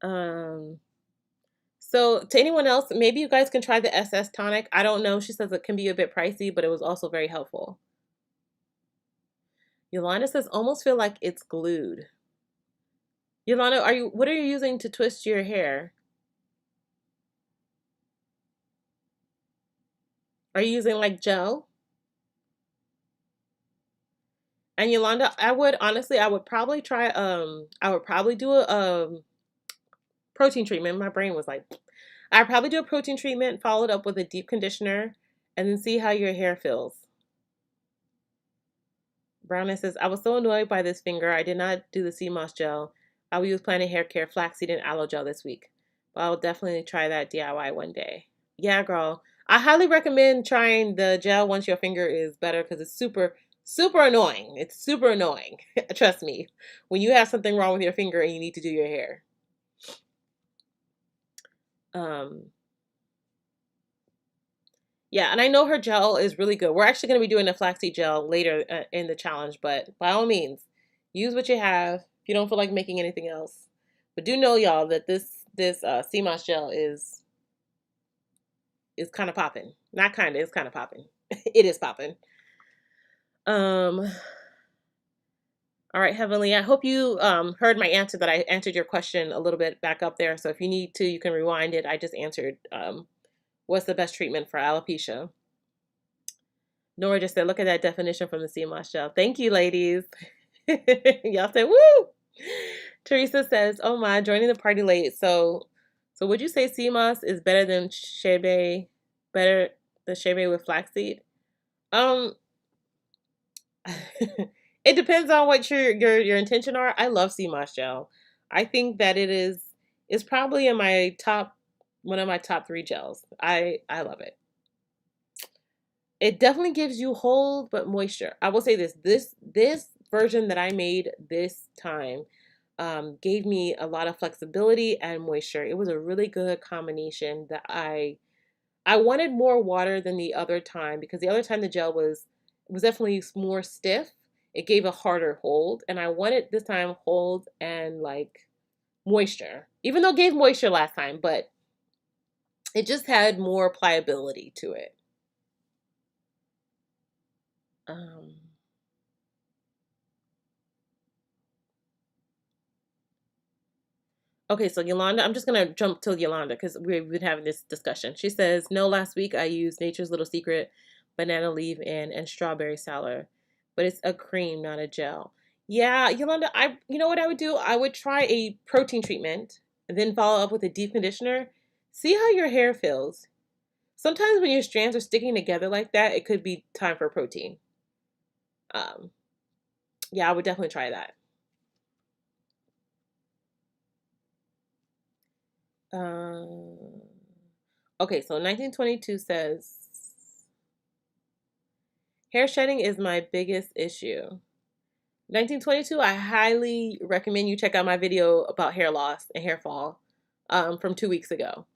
Um, so to anyone else, maybe you guys can try the SS tonic. I don't know. She says it can be a bit pricey, but it was also very helpful. Yolanda says almost feel like it's glued. Yolanda, what are you using to twist your hair? Are you using like gel? And Yolanda, I would probably try I would probably do a protein treatment. My brain was like, I'd probably do a protein treatment followed up with a deep conditioner and then see how your hair feels. Brownie says, I was so annoyed by this finger. I did not do the seamoss gel. I will use Planet Hair Care flaxseed and aloe gel this week. But I will definitely try that DIY one day. Yeah, girl. I highly recommend trying the gel once your finger is better because it's super annoying. It's super annoying. Trust me. When you have something wrong with your finger and you need to do your hair. Um, Yeah, and I know her gel is really good. We're actually going to be doing a flaxseed gel later in the challenge, but by all means, use what you have if you don't feel like making anything else. But do know, y'all, that this CMOS gel is kind of popping. Not kind of, it's kind of popping. It is popping. Um. All right, Heavenly. I hope you heard my answer. That I answered your question a little bit back up there. So if you need to, you can rewind it. I just answered what's the best treatment for alopecia. Nora just said, look at that definition from the CMOS gel. Thank you, ladies. Y'all said, woo! Teresa says, oh my, joining the party late. So would you say CMOS is better than better than shebe with flaxseed? Um, it depends on what your intention are. I love CMOS gel. I think that it's probably in my one of my top 3 gels. I love it. It definitely gives you hold but moisture. I will say this version that I made this time gave me a lot of flexibility and moisture. It was a really good combination that I wanted more water than the other time because the other time the gel was definitely more stiff. It gave a harder hold, and I wanted this time hold and like moisture. Even though it gave moisture last time, but it just had more pliability to it. Um, Okay, so Yolanda, I'm just gonna jump to Yolanda because we've been having this discussion. She says, no, last week I used Nature's Little Secret banana leave-in and strawberry salad, but it's a cream, not a gel. Yeah, Yolanda, you know what I would do? I would try a protein treatment and then follow up with a deep conditioner. See how your hair feels. Sometimes when your strands are sticking together like that, it could be time for protein. Um, yeah, I would definitely try that. Um, okay, so 1922 says, hair shedding is my biggest issue. 1922, I highly recommend you check out my video about hair loss and hair fall from 2 weeks ago.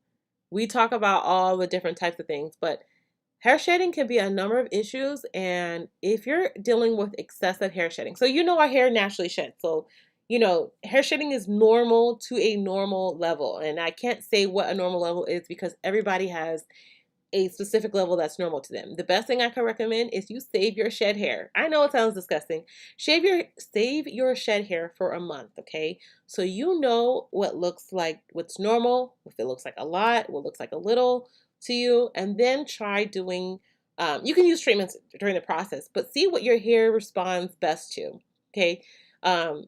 We talk about all the different types of things, but hair shedding can be a number of issues. And if you're dealing with excessive hair shedding, so you know our hair naturally sheds. So you know, hair shedding is normal to a normal level. And I can't say what a normal level is because everybody has a specific level that's normal to them. The best thing I can recommend is you save your shed hair. I know it sounds disgusting. Save your shed hair for a month, okay? So you know what looks like what's normal, if it looks like a lot, what looks like a little to you, and then try doing you can use treatments during the process, but see what your hair responds best to. Okay. Um,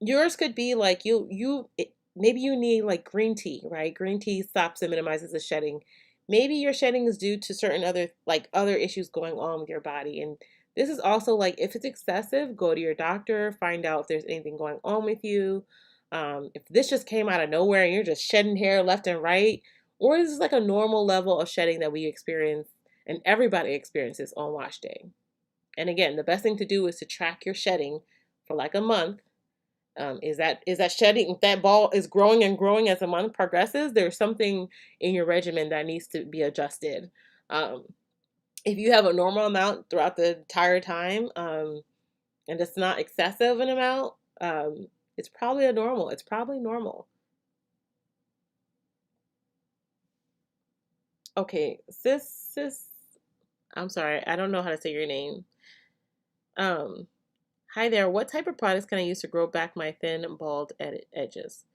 Yours could be like maybe you need like green tea, right? Green tea stops and minimizes the shedding. Maybe your shedding is due to certain other issues going on with your body. And this is also like if it's excessive, go to your doctor, find out if there's anything going on with you. If this just came out of nowhere and you're just shedding hair left and right, or is this like a normal level of shedding that we experience and everybody experiences on wash day. And again, the best thing to do is to track your shedding for like a month. Is that shedding? If that ball is growing and growing as the month progresses, there's something in your regimen that needs to be adjusted. Um, if you have a normal amount throughout the entire time, and it's not excessive an amount, it's probably a normal. It's probably normal. Okay, sis, I'm sorry, I don't know how to say your name. Um, Hi there. What type of products can I use to grow back my thin, bald edges?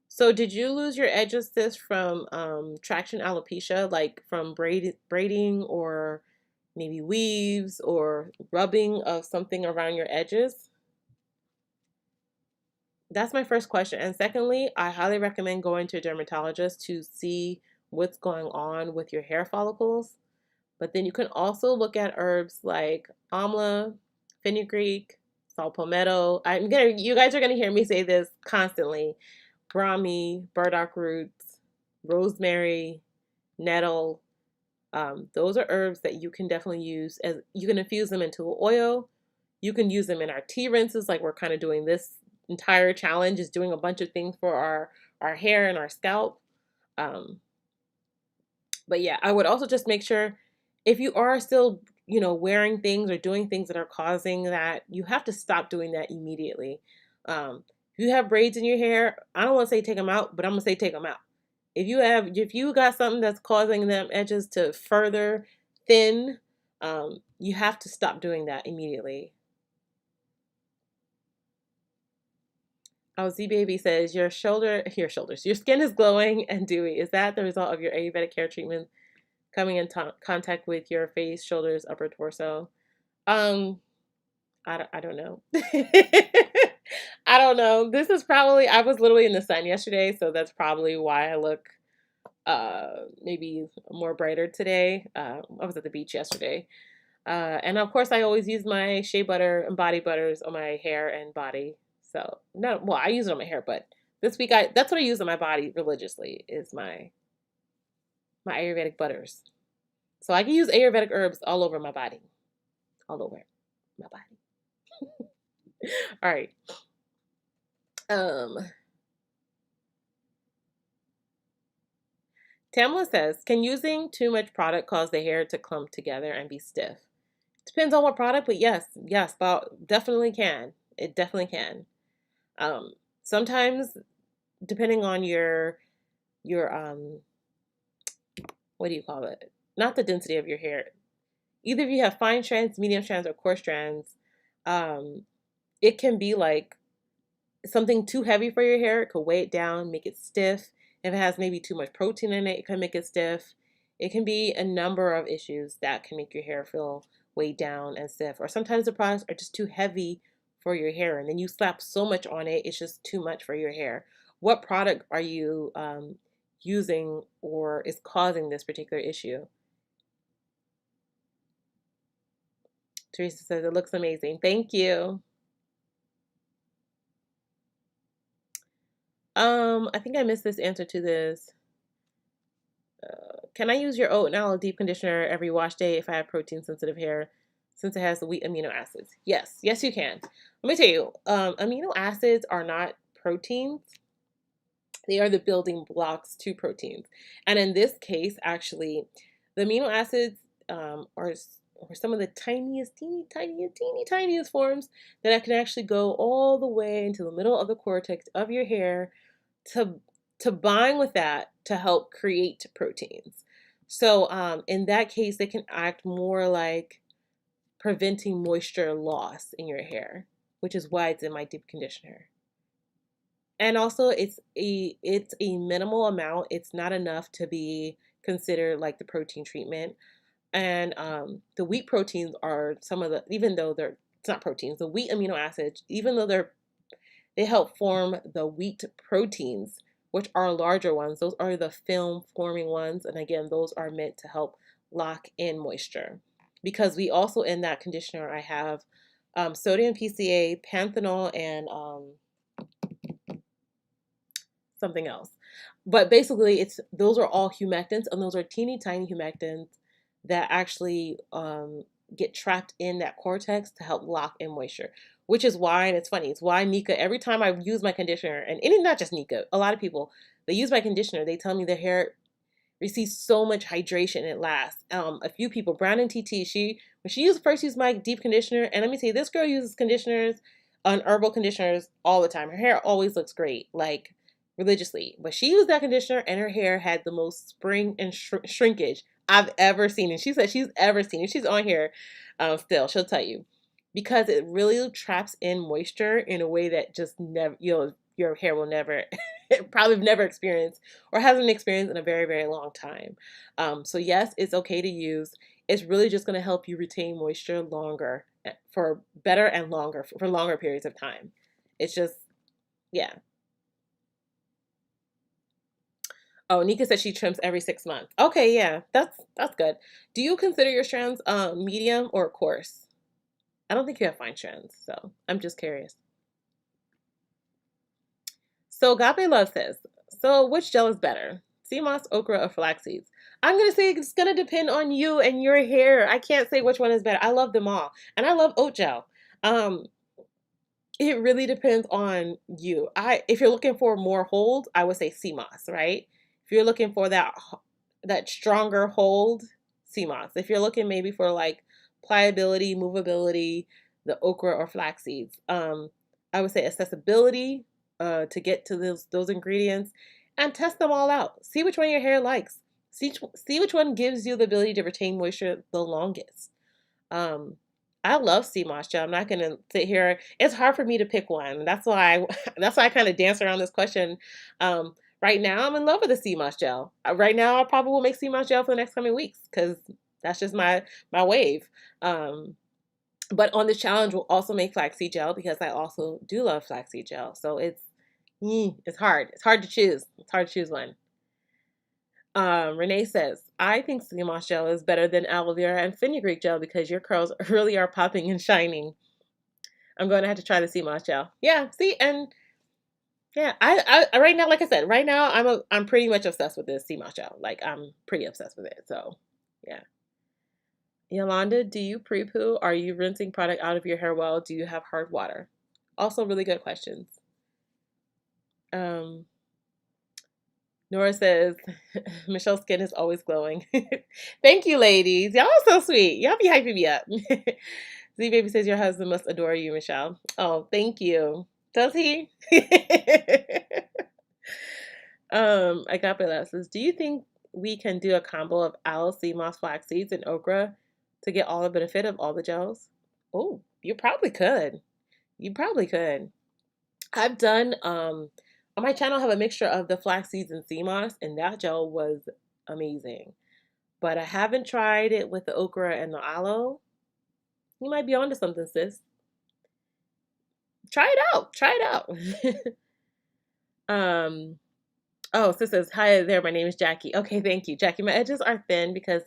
So did you lose your edges, sis, from traction alopecia, like from braiding or maybe weaves or rubbing of something around your edges? That's my first question. And secondly, I highly recommend going to a dermatologist to see what's going on with your hair follicles. But then you can also look at herbs like amla, fenugreek, saw palmetto. You guys are gonna hear me say this constantly. Brahmi, burdock roots, rosemary, nettle. Those are herbs that you can definitely use as you can infuse them into oil. You can use them in our tea rinses, like we're kind of doing this entire challenge is doing a bunch of things for our hair and our scalp. Um, but yeah, I would also just make sure if you are still, wearing things or doing things that are causing that, you have to stop doing that immediately. If you have braids in your hair, I don't want to say take them out, but I'm gonna say take them out. If you got something that's causing them edges to further thin, you have to stop doing that immediately. Oh, Z Baby says your skin is glowing and dewy. Is that the result of your Ayurvedic hair treatment coming in contact with your face, shoulders, upper torso? Um, I don't know. I don't know. I was literally in the sun yesterday, so that's probably why I look maybe more brighter today. I was at the beach yesterday. And of course I always use my shea butter and body butters on my hair and body. So no, well, I use it on my hair, but this week that's what I use on my body religiously is my Ayurvedic butters. So I can use Ayurvedic herbs all over my body. All over my body. All right. Um, Tamla says, can using too much product cause the hair to clump together and be stiff? Depends on what product, but yes, that definitely can. It definitely can. Um, Sometimes, depending on your what do you call it? Not the density of your hair. Either if you have fine strands, medium strands, or coarse strands, um, it can be like something too heavy for your hair. It could weigh it down, make it stiff. If it has maybe too much protein in it, it can make it stiff. It can be a number of issues that can make your hair feel weighed down and stiff. Or sometimes the products are just too heavy for your hair, and then you slap so much on it, it's just too much for your hair. What product are you using or is causing this particular issue? Teresa says it looks amazing. Thank you. I think I missed this answer to this. Can I use your oat and aloe deep conditioner every wash day if I have protein sensitive hair since it has the wheat amino acids? Yes, you can. Let me tell you, amino acids are not proteins. They are the building blocks to proteins. And in this case, actually, the amino acids are or some of the tiniest, teeny tiniest forms that can actually go all the way into the middle of the cortex of your hair to bind with that to help create proteins. So in that case, they can act more like preventing moisture loss in your hair, which is why it's in my deep conditioner. And also it's a minimal amount. It's not enough to be considered like the protein treatment. And the wheat proteins are some of the, even though they're, it's not proteins, the wheat amino acids, even though they help form the wheat proteins, which are larger ones. Those are the film forming ones. And again, those are meant to help lock in moisture. Because we also, in that conditioner, I have sodium PCA, panthenol, and something else. But basically, those are all humectants, and those are teeny tiny humectants that actually get trapped in that cortex to help lock in moisture. Which is why, and it's funny, it's why Nika, every time I use my conditioner, and not just Nika, a lot of people, they use my conditioner, they tell me their hair receives so much hydration and it lasts. A few people, Brown and TT, when she first used my deep conditioner, and let me tell you, this girl uses conditioners on herbal conditioners all the time. Her hair always looks great, like religiously. But she used that conditioner, and her hair had the most spring and shrinkage I've ever seen. And she said she's ever seen. And she's on here still. She'll tell you because it really traps in moisture in a way that just never, your hair will never probably never experienced or hasn't experienced in a very, very long time. So yes, it's okay to use. It's really just going to help you retain moisture longer for better and longer for longer periods of time. It's just, yeah. Oh, Nika said she trims every 6 months. Okay, yeah, that's good. Do you consider your strands medium or coarse? I don't think you have fine strands, so I'm just curious. So Agape Love says, so which gel is better? Seamoss, okra, or flax seeds? I'm going to say it's going to depend on you and your hair. I can't say which one is better. I love them all. And I love oat gel. Um, it really depends on you. If you're looking for more hold, I would say seamoss, right? If you're looking for that stronger hold, seamoss. If you're looking maybe for like pliability, movability, the okra or flax seeds. I would say accessibility to get to those ingredients and test them all out. See which one your hair likes. See which one gives you the ability to retain moisture the longest. Um, I love seamoss gel. I'm not gonna sit here. It's hard for me to pick one. That's why that's why I kind of dance around this question. Right now, I'm in love with the seamoss gel. Right now, I probably will make seamoss gel for the next coming weeks because that's just my wave. Um, but on this challenge, we'll also make flaxseed gel because I also do love flaxseed gel. So it's hard. It's hard to choose. It's hard to choose one. Renee says, I think seamoss gel is better than aloe vera and fenugreek gel because your curls really are popping and shining. I'm going to have to try the seamoss gel. Yeah, see, and yeah, I right now, like I said, right now I'm pretty much obsessed with this seamoss gel. Like I'm pretty obsessed with it. So, yeah. Yolanda, do you pre-poo? Are you rinsing product out of your hair well? Do you have hard water? Also, really good questions. Um, Nora says, Michelle's skin is always glowing. Thank you, ladies. Y'all are so sweet. Y'all be hyping me up. Z Baby says your husband must adore you, Michelle. Oh, thank you. Does he? Agape Love says, do you think we can do a combo of aloe, sea moss, flax seeds, and okra to get all the benefit of all the gels? Oh, you probably could. You probably could. I've done on my channel I have a mixture of the flax seeds and sea moss, and that gel was amazing. But I haven't tried it with the okra and the aloe. You might be onto something, sis. Try it out. Try it out. Oh, sis says, hi there, my name is Jackie. Okay, thank you. Jackie, my edges are thin because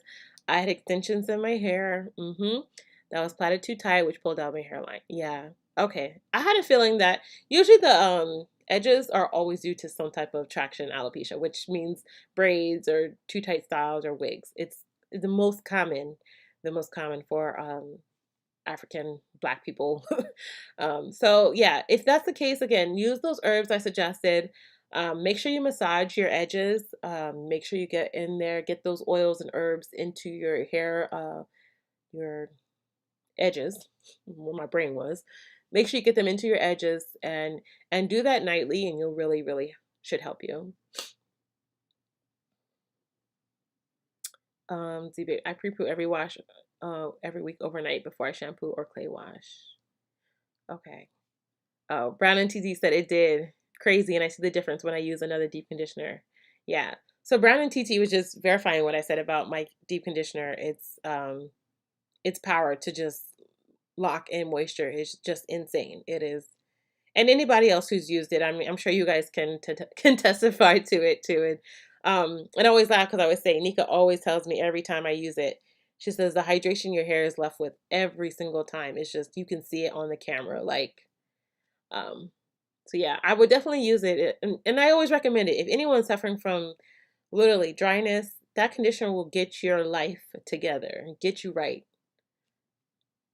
I had extensions in my hair. That was plaited too tight, which pulled out my hairline. Yeah. Okay. I had a feeling that usually the edges are always due to some type of traction alopecia, which means braids or too tight styles or wigs. It's the most common for African Black people. So yeah, if that's the case, again, use those herbs I suggested. Make sure you massage your edges. Make sure you get in there, get those oils and herbs into your hair your edges, where my brain was. Make sure you get them into your edges and do that nightly, and you'll really, really should help you. I pre-poo every wash, every week overnight before I shampoo or clay wash. Okay. Oh, Brown and TZ said it did. Crazy, and I see the difference when I use another deep conditioner. Yeah. So Brown and TT was just verifying what I said about my deep conditioner. Its power to just lock in moisture is just insane. It is. And anybody else who's used it, I mean, I'm sure you guys can testify to it too. And I always laugh because I always say, Nika always tells me every time I use it, she says the hydration your hair is left with every single time. It's just you can see it on the camera, like, so yeah, I would definitely use it, and I always recommend it if anyone's suffering from literally dryness. That conditioner will get your life together, get you right.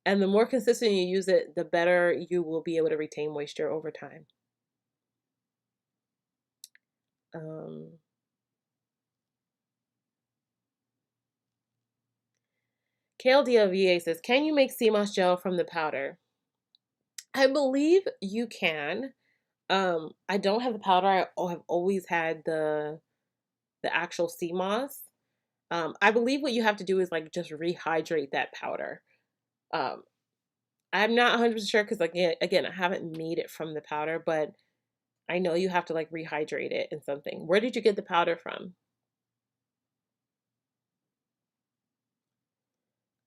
And the more consistent you use it, the better you will be able to retain moisture over time. Um, KLDLVA says, can you make CMOS gel from the powder? I believe you can. I don't have the powder. I have always had the actual CMOS. I believe what you have to do is like just rehydrate that powder. Um, I'm not 100% sure because again, I haven't made it from the powder, but I know you have to like rehydrate it in something. Where did you get the powder from?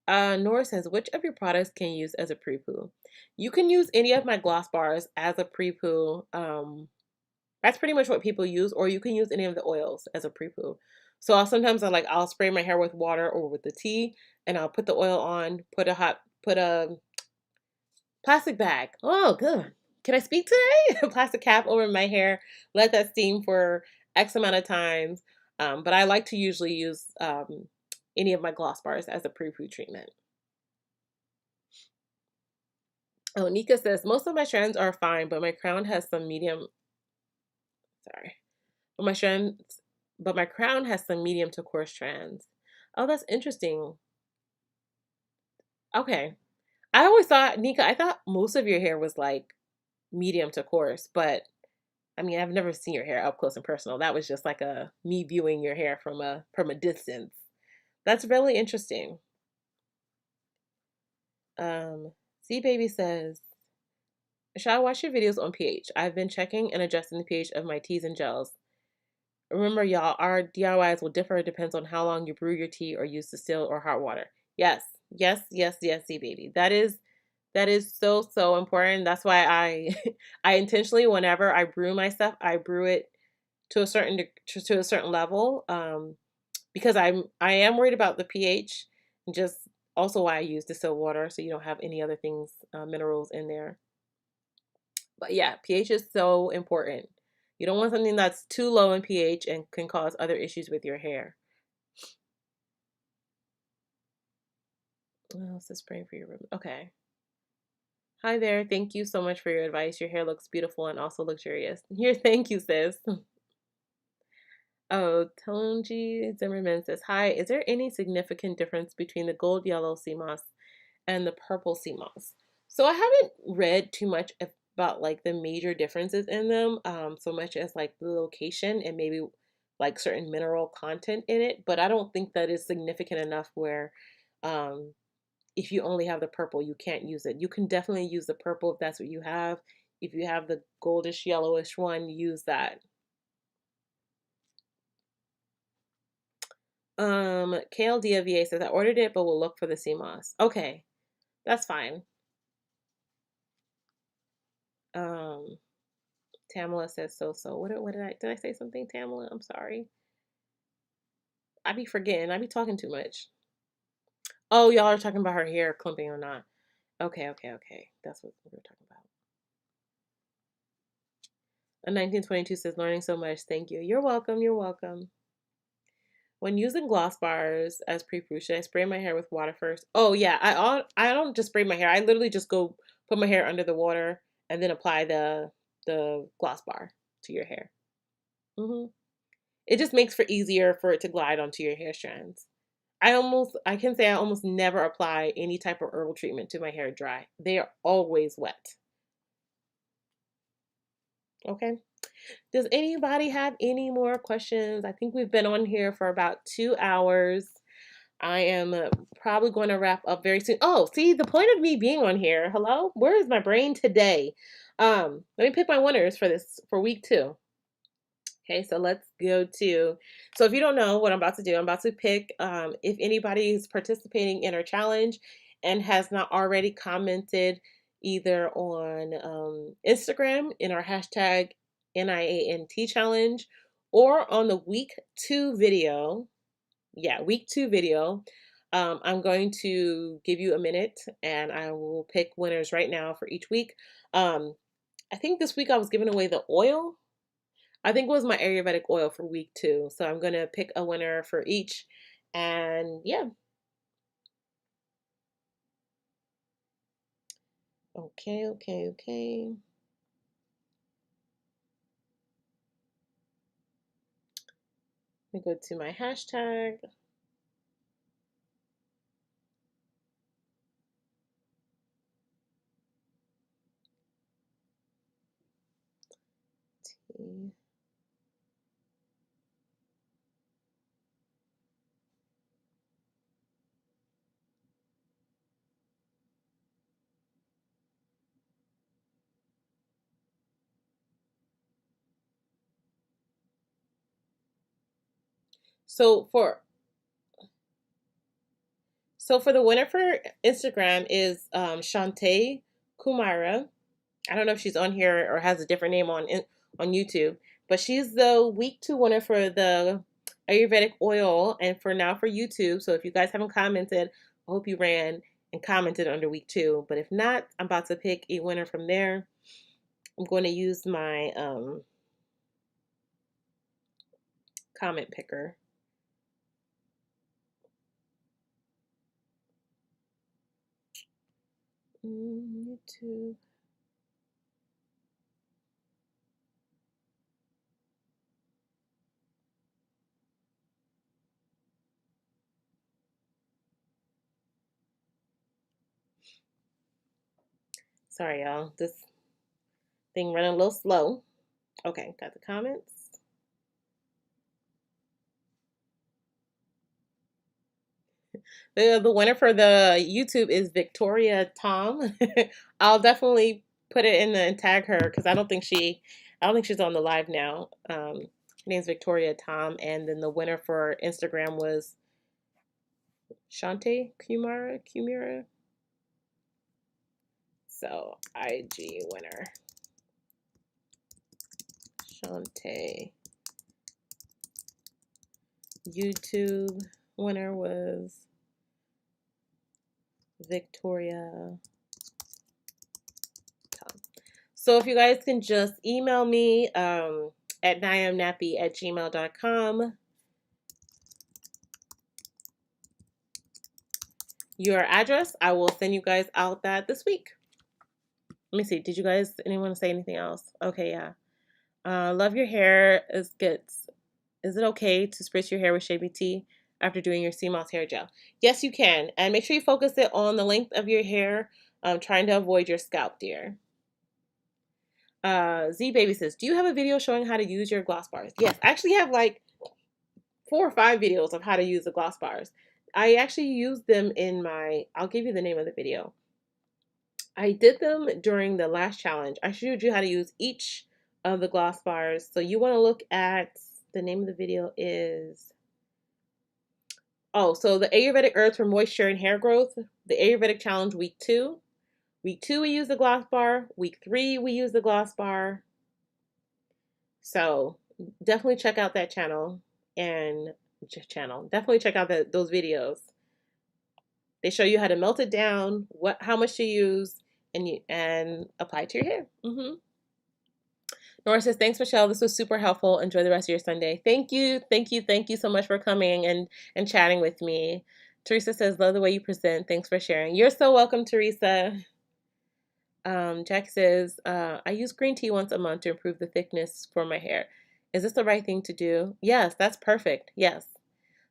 Nora says, which of your products can you use as a pre-poo? You can use any of my gloss bars as a pre-poo. That's pretty much what people use, or you can use any of the oils as a pre-poo. So sometimes I'll spray my hair with water or with the tea, and I'll put the oil on, put a plastic bag. Oh, good. Can I speak today? A plastic cap over my hair. Let that steam for X amount of times. But I like to usually use any of my gloss bars as a pre-poo treatment. Oh, Nika says, most of my strands are fine, but my crown has some medium. Sorry. But my crown has some medium to coarse strands. Oh, that's interesting. Okay. I always thought, Nika, I thought most of your hair was like medium to coarse, but I mean, I've never seen your hair up close and personal. That was just like a me viewing your hair from a distance. That's really interesting. C Baby says, should I watch your videos on pH? I've been checking and adjusting the pH of my teas and gels. Remember, y'all, our DIYs will differ. It depends on how long you brew your tea or use distilled or hot water. Yes, yes, yes, yes, C Baby. That is so, so important. That's why I intentionally, whenever I brew my stuff, I brew it to a certain level, because I am worried about the pH, and just also why I use distilled water so you don't have any other things, minerals in there. But yeah, pH is so important. You don't want something that's too low in pH and can cause other issues with your hair. What else is spraying for your room? Okay. Hi there. Thank you so much for your advice. Your hair looks beautiful and also luxurious. Here, thank you, sis. Oh, Tonji Zimmerman says, hi, is there any significant difference between the gold yellow CMOS and the purple CMOS? So I haven't read too much about like the major differences in them, so much as like the location and maybe like certain mineral content in it, but I don't think that is significant enough where um, if you only have the purple, you can't use it. You can definitely use the purple if that's what you have. If you have the goldish yellowish one, use that. KLDVA says I ordered it, but we'll look for the CMOS. Okay, that's fine. Um, Tamala says so. What did I say something, Tamala? I'm sorry. I be forgetting. I be talking too much. Oh, y'all are talking about her hair clumping or not. Okay. That's what we were talking about. A 1922 says learning so much. Thank you. You're welcome. You're welcome. When using gloss bars as pre-poo, should I spray my hair with water first? Oh yeah, I don't just spray my hair. I literally just go put my hair under the water and then apply the gloss bar to your hair. It just makes for easier for it to glide onto your hair strands. I can say I almost never apply any type of herbal treatment to my hair dry. They are always wet. Okay. Does anybody have any more questions? I think we've been on here for about 2 hours. I am probably going to wrap up very soon. Oh, see, the point of me being on here, hello? Where is my brain today? Let me pick my winners for this, for week 2. Okay, so let's go to, so if you don't know what I'm about to do, I'm about to pick, if anybody is participating in our challenge and has not already commented either on Instagram in our hashtag NIANT challenge, or on the week 2 video. Yeah, week 2 video. I'm going to give you a minute and I will pick winners right now for each week. I think this week I was giving away the oil. I think it was my Ayurvedic oil for week 2. So I'm going to pick a winner for each. And yeah. Okay. Let me go to my hashtag. So for the winner for Instagram is Shantae Kumara. I don't know if she's on here or has a different name on YouTube, but she's the week 2 winner for the Ayurvedic oil and for now for YouTube. So if you guys haven't commented, I hope you ran and commented under week 2. But if not, I'm about to pick a winner from there. I'm going to use my comment picker. YouTube. Sorry, y'all. This thing running a little slow. Okay, got the comments. The winner for the YouTube is Victoria Tom. I'll definitely put it in the and tag her because I don't think she's on the live now. Her name's Victoria Tom, and then the winner for Instagram was Shantae Kumira. So IG winner Shantae. YouTube winner was Victoria Tom. So if you guys can just email me at NowIamNappy@gmail.com your address, I will send you guys out that this week. Let me see. Did you guys, anyone say anything else? Okay, yeah. Love your hair. Is it okay to spritz your hair with shea tea after doing your seamoss hair gel? Yes, you can. And make sure you focus it on the length of your hair, trying to avoid your scalp, dear. Z Baby says, do you have a video showing how to use your gloss bars? Yes, I actually have like 4 or 5 videos of how to use the gloss bars. I actually used them in I'll give you the name of the video. I did them during the last challenge. I showed you how to use each of the gloss bars. So you want to look at, the name of the video is, so the Ayurvedic herbs for moisture and hair growth, the Ayurvedic challenge week 2. Week 2 we use the gloss bar. Week 3 we use the gloss bar. So definitely check out that channel and definitely check out those videos. They show you how to melt it down, how much to use, and apply it to your hair. Nora says, thanks, Michelle. This was super helpful. Enjoy the rest of your Sunday. Thank you so much for coming and chatting with me. Teresa says, love the way you present. Thanks for sharing. You're so welcome, Teresa. Jack says, I use green tea once a month to improve the thickness for my hair. Is this the right thing to do? Yes, that's perfect. Yes.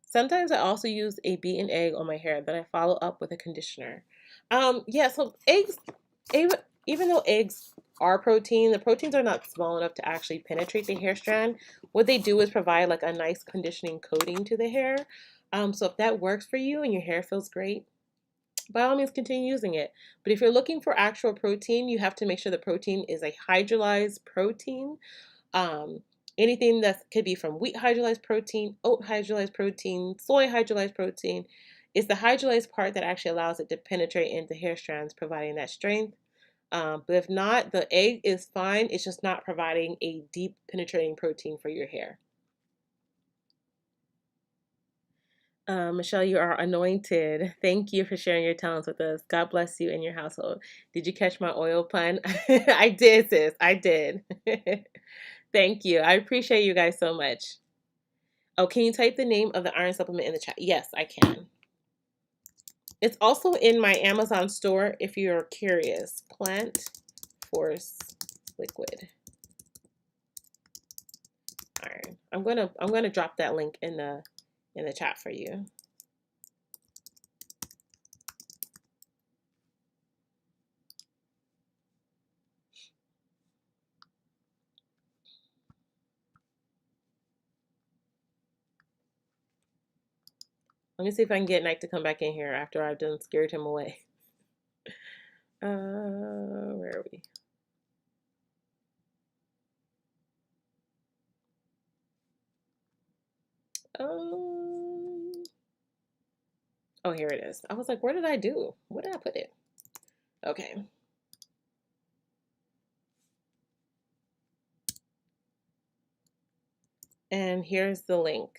Sometimes I also use a beaten egg on my hair that I follow up with a conditioner. Yeah, so eggs, even though eggs are protein, the proteins are not small enough to actually penetrate the hair strand. What they do is provide like a nice conditioning coating to the hair. So if that works for you and your hair feels great, by all means continue using it. But if you're looking for actual protein, you have to make sure the protein is a hydrolyzed protein. Um, Anything that could be from wheat hydrolyzed protein, oat hydrolyzed protein, soy hydrolyzed protein. It's the hydrolyzed part that actually allows it to penetrate into hair strands, providing that strength. But if not, the egg is fine. It's just not providing a deep penetrating protein for your hair. Michelle, you are anointed. Thank you for sharing your talents with us. God bless you and your household. Did you catch my oil pun? I did, sis. I did. Thank you. I appreciate you guys so much. Oh, can you type the name of the iron supplement in the chat? Yes, I can. It's also in my Amazon store if you're curious. Plant Force Liquid Iron. I'm gonna drop that link in the chat for you. Let me see if I can get Knight to come back in here after I've done scared him away. Where are we? Oh, here it is. I was like, where did I do? Where did I put it? Okay. And here's the link.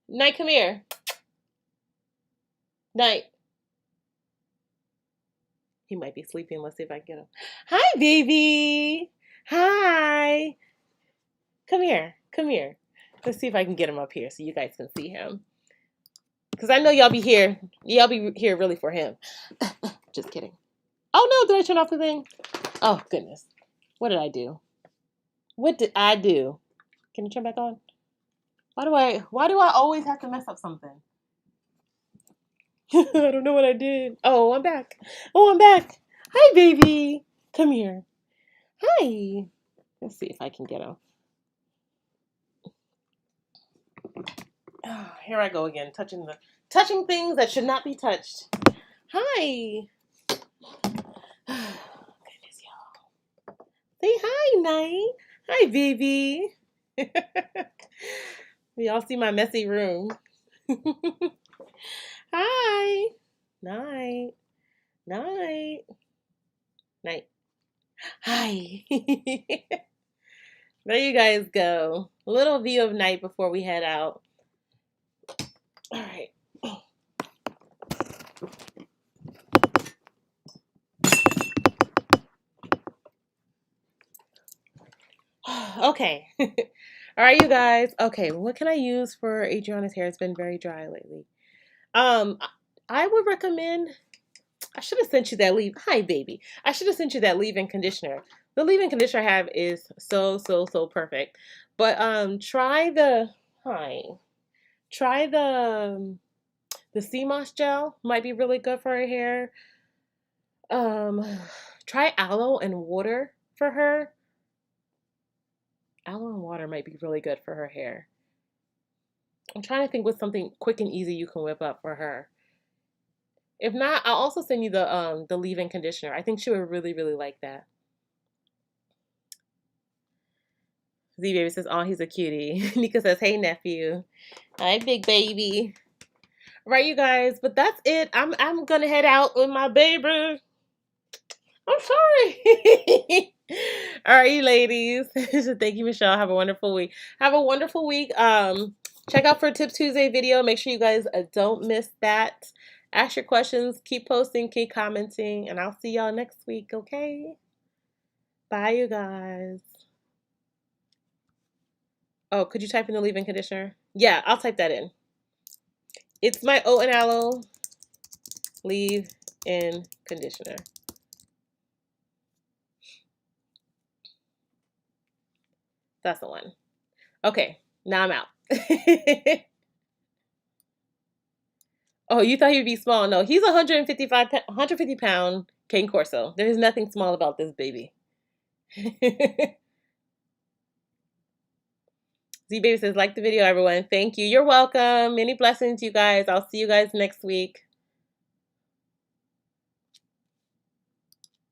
Knight, come here. Knight. He might be sleeping. Let's see if I can get him. Hi, baby. Hi. Come here. Come here. Let's see if I can get him up here so you guys can see him. Because I know y'all be here. Y'all be here really for him. Just kidding. Oh, no. Did I turn off the thing? Oh, goodness. What did I do? What did I do? Can you turn back on? Why do I always have to mess up something? I don't know what I did. Oh, I'm back. Oh, I'm back. Hi, baby. Come here. Hi. Let's see if I can get him. Oh, here I go again, touching things that should not be touched. Hi. Goodness, y'all. Say hi, Night. Hi, baby. Y'all see my messy room. Hi. Night. Night. Night. Hi. There you guys go. A little view of Night before we head out. All right. Okay. All right, you guys. Okay, what can I use for Adriana's hair? It's been very dry lately. I would recommend. I should have sent you that leave. Hi, baby. I should have sent you that leave-in conditioner. The leave-in conditioner I have is so perfect. But try the the seamoss gel. Might be really good for her hair. Try aloe and water for her. Aloe and water might be really good for her hair. I'm trying to think what's something quick and easy you can whip up for her. If not, I'll also send you the leave-in conditioner. I think she would really like that. Z Baby says, "Oh, he's a cutie." Nika says, "Hey nephew." Hi, big baby. Right, you guys, but that's it. I'm gonna head out with my baby. I'm sorry. All right, you ladies. So thank you, Michelle. Have a wonderful week. Have a wonderful week. Check out for Tip Tuesday video. Make sure you guys don't miss that. Ask your questions. Keep posting. Keep commenting. And I'll see y'all next week, okay? Bye, you guys. Oh, could you type in the leave-in conditioner? Yeah, I'll type that in. It's my oat and aloe leave-in conditioner. That's the one. Okay, now I'm out. Oh, you thought he'd be small. No, he's 150 pound cane corso. There is nothing small about this baby. Z Baby says, like the video, everyone. Thank you. You're welcome. Many blessings, you guys. I'll see you guys next week.